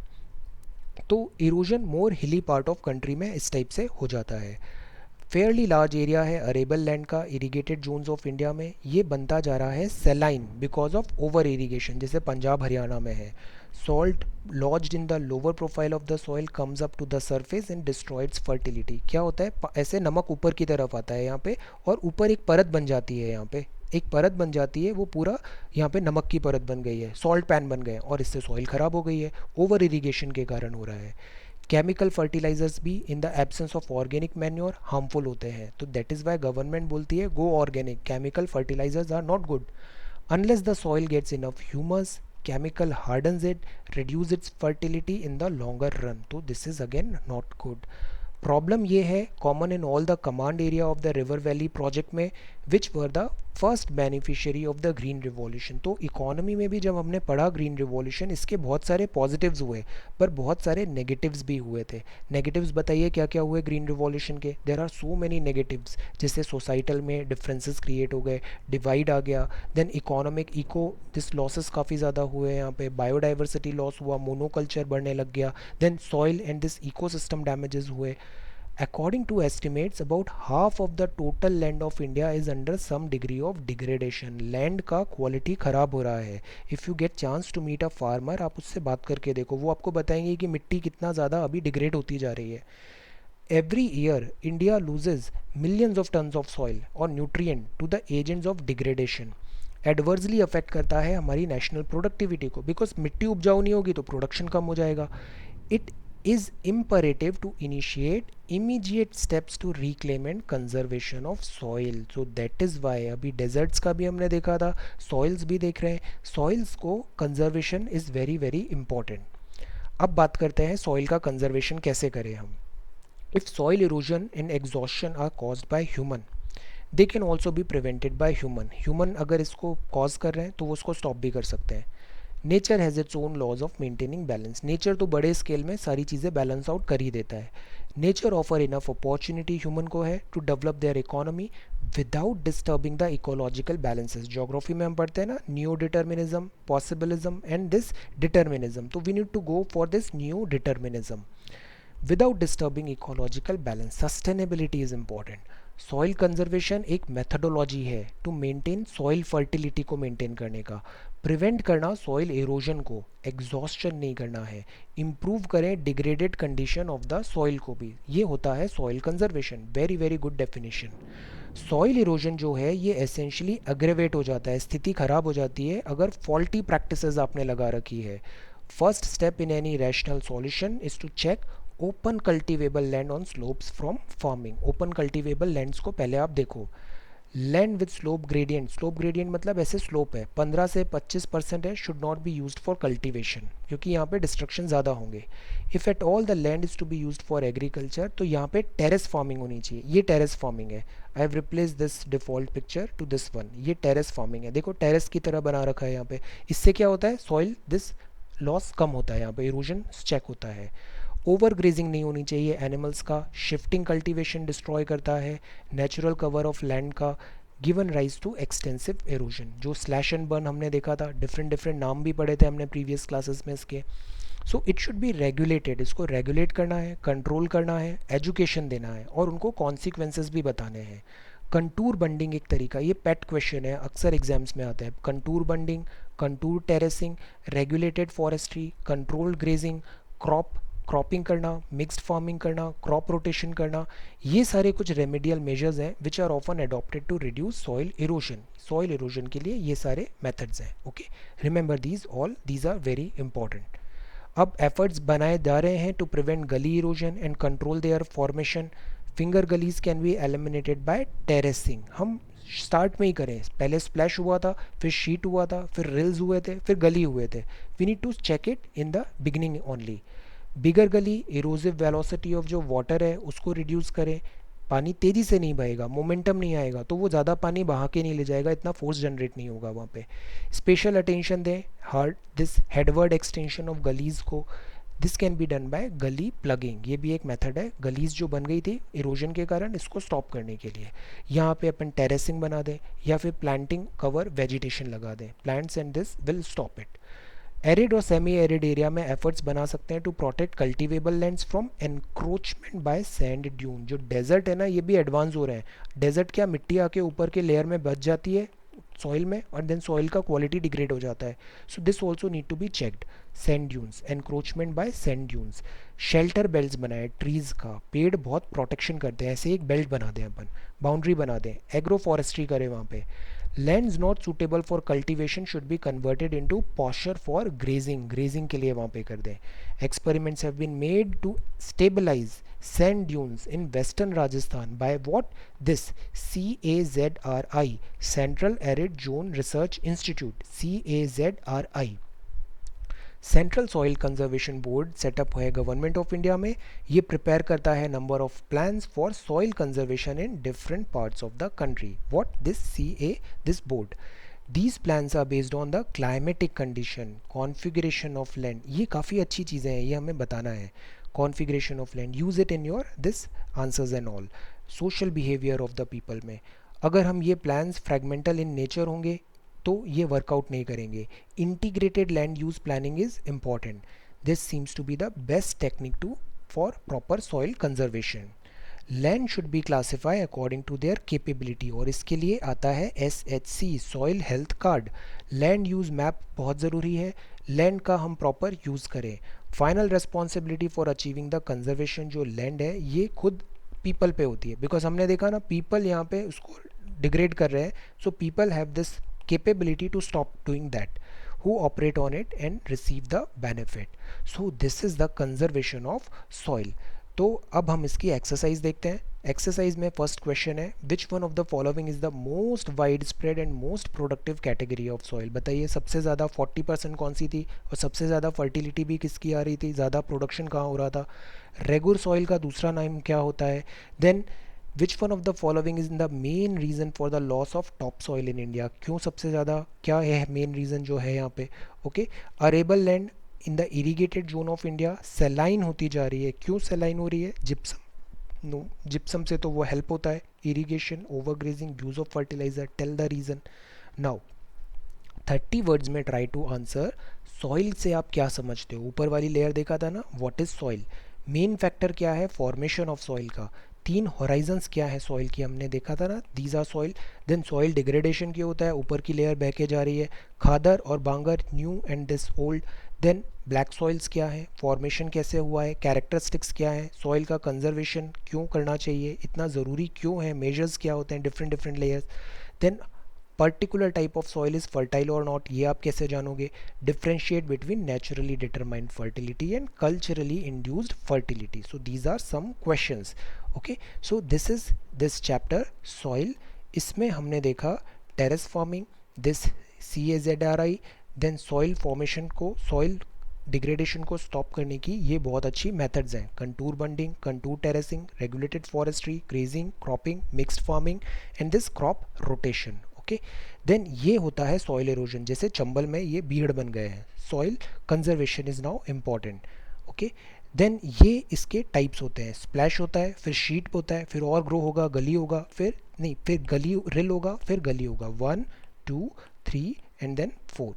तो इरोजन मोर हिली पार्ट ऑफ कंट्री में इस टाइप से हो जाता है। फेयरली लार्ज एरिया है अरेबल लैंड का इरीगेटेड जोन्स ऑफ इंडिया में, ये बनता जा रहा है saline because of over irrigation, जैसे पंजाब हरियाणा में है। Salt lodged in the lower profile of the soil comes up to the surface and destroys fertility. क्या होता है, ऐसे नमक ऊपर की तरफ आता है यहाँ पे, और ऊपर एक परत बन जाती है, यहाँ पे एक परत बन जाती है, वो पूरा यहाँ पे नमक की परत बन गई है, सॉल्ट पैन बन गए, और इससे सॉइल ख़राब हो गई है, ओवर इरीगेशन के कारण हो रहा है। केमिकल फर्टिलाइजर्स भी in the absence of organic manure harmful होते हैं, तो दैट इज़ वाई गवर्नमेंट बोलती है go organic, chemical fertilisers are not good. Unless the soil gets enough humus, chemical hardens it, reduce its fertility in the longer run, तो this is again not good. Problem ये है common in all the command area of the river valley project में, which were the first beneficiary of the green revolution. तो economy में भी जब हमने पढ़ा ग्रीन रिवॉल्यूशन, इसके बहुत सारे पॉजिटिव्स हुए पर बहुत सारे नेगेटिव्स भी हुए थे। नेगेटिव्स बताइए क्या क्या हुए ग्रीन रिवॉल्यूशन के। There are so many negatives, जैसे सोसाइटल में डिफरेंसेस क्रिएट हो गए, डिवाइड आ गया, then economic eco this losses काफ़ी ज़्यादा हुए, यहाँ पे बायोडाइवर्सिटी लॉस हुआ, मोनोकल्चर बढ़ने लग गया, then soil and this ecosystem damages हुए। According to estimates, about half of the total land of India is under some degree of degradation. Land का quality ख़राब हो रहा है। If you get chance to meet a farmer, आप उससे बात करके देखो, वो आपको बताएंगे कि मिट्टी कितना ज़्यादा अभी डिग्रेड होती जा रही है। Every year, India loses millions of tons of soil or nutrient to the agents of degradation. Adversely affect करता है हमारी नेशनल प्रोडक्टिविटी को, बिकॉज मिट्टी उपजाऊ नहीं होगी तो प्रोडक्शन कम हो जाएगा। It is imperative to initiate immediate steps to reclaim and conservation of soil. So that is why अभी deserts का भी हमने देखा था, soils भी देख रहे हैं, soils को conservation is very very important। अब बात करते हैं soil का conservation कैसे करें हम। If soil erosion and exhaustion are caused by human, they can also be prevented by human अगर इसको cause कर रहे हैं तो वो उसको stop भी कर सकते हैं। Nature has its own laws of maintaining balance, nature तो बड़े स्केल में सारी चीज़ें बैलेंस आउट कर ही देता है। Nature offer enough opportunity human को है to develop their economy without disturbing the ecological balances. Geography में हम पढ़ते हैं ना, new determinism, possibilism and this determinism, तो we need to go for this new determinism. Without disturbing ecological balance, sustainability is important. Soil conservation एक methodology है to maintain soil fertility को maintain करने का, प्रिवेंट करना सॉइल एरोजन को, exhaustion नहीं करना है, इम्प्रूव करें degraded condition of the soil को भी, ये होता है soil conservation. Very very good definition. Soil erosion जो है ये एसेंशली अग्रेवेट हो जाता है, स्थिति खराब हो जाती है अगर फॉल्टी प्रैक्टिसेस आपने लगा रखी है। First step in any rational solution is to check open cultivable land on slopes from farming. Open cultivable lands को पहले आप देखो। लैंड विद स्लोप ग्रेडियंट मतलब ऐसे स्लोप है 15 से 25% है, should not be used for cultivation, क्योंकि यहाँ पे डिस्ट्रक्शन ज़्यादा होंगे। If at all the land is to be used for agriculture, तो यहाँ पे टेरेस फार्मिंग होनी चाहिए। ये टेरेस फार्मिंग है। I have replace this default picture to this one. ये टेरेस फार्मिंग है, देखो टेरेस की तरह बना रखा है यहाँ पे। इससे क्या होता है, सॉइल दिस लॉस कम होता है, यहाँ पे इरोजन चेक होता है। ओवर ग्रेजिंग नहीं होनी चाहिए एनिमल्स का, शिफ्टिंग कल्टीवेशन डिस्ट्रॉय करता है नेचुरल कवर ऑफ लैंड का, given rise to extensive erosion. जो स्लैश एंड बर्न हमने देखा था, डिफरेंट डिफरेंट नाम भी पढ़े थे हमने प्रीवियस क्लासेस में इसके। So it should be regulated, इसको रेगुलेट करना है, कंट्रोल करना है, एजुकेशन देना है और उनको कॉन्सिक्वेंसेस भी बताने हैं। कंटूर बंडिंग एक तरीका, ये पेट क्वेश्चन है, अक्सर एग्जाम्स में आता है। Contour bunding, contour terracing, regulated forestry, controlled grazing, cropping करना, मिक्स्ड फार्मिंग करना, क्रॉप रोटेशन करना, ये सारे कुछ रेमेडियल मेजर्स हैं which are often adopted to reduce soil erosion. Soil erosion के लिए ये सारे मेथड्स हैं। Okay, remember these are very important. अब एफर्ट्स बनाए जा रहे हैं to prevent gully erosion and control their formation. Finger gullies can be eliminated by terracing. हम स्टार्ट में ही करें, पहले स्प्लैश हुआ था, फिर शीट हुआ था, फिर रिल्स हुए थे, फिर गली हुए थे। We need to check it in the beginning only. Bigger gully, erosive velocity of जो वाटर है उसको रिड्यूस करें। पानी तेज़ी से नहीं बहेगा, मोमेंटम नहीं आएगा, तो वो ज़्यादा पानी बहा के नहीं ले जाएगा, इतना फोर्स जनरेट नहीं होगा वहाँ पे। स्पेशल अटेंशन दें हार्ड this headward extension of gullies को। This can be done by gully plugging, ये भी एक मेथड है। गलीज जो बन गई थी इरोजन के कारण, इसको स्टॉप करने के लिए यहाँ पे अपन टेरेसिंग बना दें या फिर प्लांटिंग कवर वेजिटेशन लगा दें, plants and this will stop it. Arid और सेमी एरिड एरिया में एफर्ट्स बना सकते हैं to protect cultivable lands from encroachment by sand dune. जो डेजर्ट है ना, ये भी एडवांस हो रहे हैं। डेजर्ट क्या, मिट्टी आके ऊपर के लेयर में बच जाती है सॉइल में और देन सॉइल का क्वालिटी डिग्रेड हो जाता है। So this also need to be checked. Sand dunes, encroachment by sand dunes. Shelter belt बनाए ट्रीज का, पेड़ बहुत प्रोटेक्शन करते हैं, ऐसे एक बेल्ट बना दें अपन, बाउंड्री बना दें, एग्रो फॉरेस्ट्री करें वहाँ पे। Lands not suitable for cultivation should be converted into pasture for grazing, grazing के लिए वहाँ पे कर दें। Experiments have been made to stabilise sand dunes in western Rajasthan by what? This CAZRI, Central Arid Zone Research Institute, CAZRI। Central soil conservation board setup है government of India में। ये prepare करता है number of plans for soil conservation in different parts of the country. What this board, these plans are based on the climatic condition, configuration of land। ये काफ़ी अच्छी चीज़ें हैं, ये हमें बताना है। configuration of land, use it in your this answers and all। social behavior of the people में अगर हम ये plans fragmental in nature होंगे तो ये वर्कआउट नहीं करेंगे। Integrated land use planning is important. This seems to be the best technique to for proper soil conservation. Land should be classify according to their capability, और इसके लिए आता है SHC, soil health card. Land use map बहुत ज़रूरी है, land का हम प्रॉपर यूज़ करें। Final responsibility for achieving the conservation, जो लैंड है ये खुद पीपल पे होती है, बिकॉज हमने देखा ना पीपल यहाँ पे उसको डिग्रेड कर रहे हैं। So people have this capability to stop doing that, who operate on it and receive the benefit। so this is the conservation of soil। तो अब हम इसकी एक्सरसाइज देखते हैं। एक्सरसाइज में फर्स्ट क्वेश्चन है, विच one of the following is the most wide spread and most productive category of soil. बताइए सबसे ज़्यादा 40% कौन सी थी और सबसे ज़्यादा फर्टिलिटी भी किसकी आ रही थी, ज़्यादा प्रोडक्शन कहाँ हो रहा था। रेगुलर सॉइल का दूसरा नाम क्या होता है। Then which one of the following is the main reason for the loss of top soil in India. क्यों सबसे ज़्यादा, क्या है मेन रीज़न जो है यहाँ पे। Okay, arable land in the irrigated zone of India सेलाइन होती जा रही है। क्यों सेलाइन हो रही है, जिप्सम। नो, जिप्सम से तो वो हेल्प होता है, irrigation, overgrazing, use of fertiliser, tell the reason. Now 30 words में ट्राई टू आंसर। सॉइल से आप क्या समझते हो? ऊपर वाली लेयर देखा था ना, what is soil? Main factor क्या है? फॉर्मेशन ऑफ सॉइल का। तीन हॉराइजन्स क्या है सॉइल की, हमने देखा था ना, these are soil. Then soil degradation क्या होता है? ऊपर की लेयर बह के जा रही है, खादर और bangar, new and this old. Then black soils क्या है? फॉर्मेशन कैसे हुआ है? कैरेक्टरिस्टिक्स क्या है? सॉइल का कंजर्वेशन क्यों करना चाहिए, इतना ज़रूरी क्यों है? मेजर्स क्या होते हैं? Different different layers. Then particular type of soil is fertile और नॉट, ये आप कैसे जानोगे? Differentiate between naturally determined fertility and culturally induced fertility. So these are some questions. Okay, so this is this chapter soil. इसमें हमने देखा terrace farming, this CAZRI, then soil formation को, soil degradation को stop करने की ये बहुत अच्छी मेथड्स हैं। Contour bunding, contour terracing, regulated forestry, grazing, cropping, mixed farming and this crop rotation. Okay, then ये होता है सॉइल एरोजन, जैसे चंबल में ये बीहड़ बन गए हैं। Soil conservation is now important. Okay, then ये इसके टाइप्स होते हैं, स्प्लैश होता है, फिर शीट होता है, फिर और ग्रो होगा, गली होगा, फिर नहीं, फिर गली रिल होगा, फिर गली होगा, 1 2 3 एंड देन 4।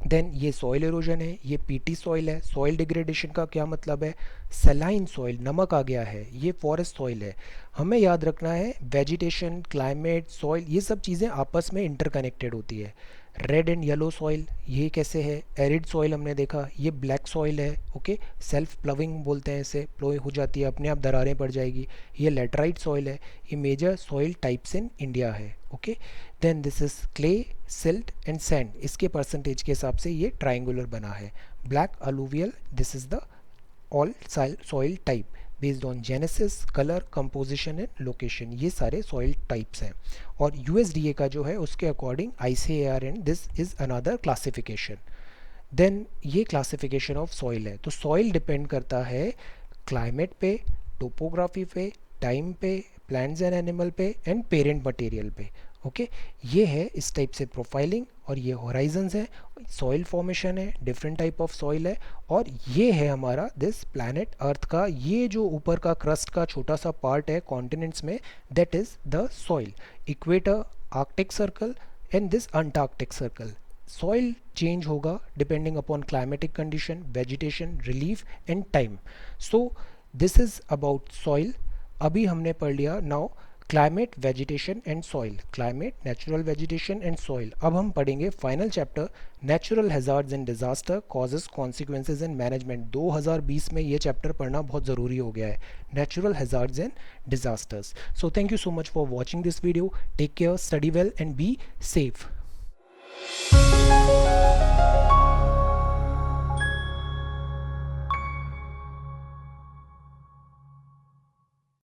देन ये सॉइल एरोजन है, ये पीटी सॉइल है। सॉइल डिग्रेडेशन का क्या मतलब है? सलाइन सॉइल, नमक आ गया है, ये फॉरेस्ट सॉइल है। हमें याद रखना है वेजिटेशन, क्लाइमेट, सॉइल, ये सब चीज़ें आपस में इंटरकनेक्टेड होती है। रेड एंड येलो सॉइल, ये कैसे है? एरिड सॉइल हमने देखा, ये ब्लैक सॉइल है। ओके, सेल्फ प्लविंग बोलते हैं इसे, प्लो हो जाती है, अपने आप दरारें पड़ जाएगी। ये लेटराइट सॉइल है। ये major soil types in India है। Okay, then this is clay, silt and sand, इसके परसेंटेज के हिसाब से ये ट्राइंगुलर बना है। Black alluvial, this is the all soil type based on genesis, colour, composition and location, ये सारे सॉइल टाइप्स हैं। और USDA का जो है उसके according ICAR and this is another classification. Then ये क्लासिफिकेशन ऑफ सॉइल है। तो सॉइल डिपेंड करता है क्लाइमेट पे, टोपोग्राफी पे, टाइम पे, प्लांट्स एंड एनिमल पे एंड पेरेंट मटेरियल पे। ओके, ये है इस टाइप से प्रोफाइलिंग। और ये होराइजन्स है, सॉइल फॉर्मेशन है, डिफरेंट टाइप ऑफ सॉइल है। और ये है हमारा दिस प्लैनेट अर्थ का, ये जो ऊपर का क्रस्ट का छोटा सा पार्ट है कॉन्टिनेंट्स में, that is the soil. Equator, Arctic Circle and this Antarctic Circle. Soil change होगा depending upon climatic condition, vegetation, relief and time. So this is about soil. अभी हमने पढ़ लिया now climate, vegetation and soil, climate, natural vegetation and soil. अब हम पढ़ेंगे final chapter, natural hazards and disaster, causes, consequences and management. 2020 में ये chapter पढ़ना बहुत ज़रूरी हो गया है, natural hazards and disasters. So thank you so much for watching this video. Take care, study well and be safe.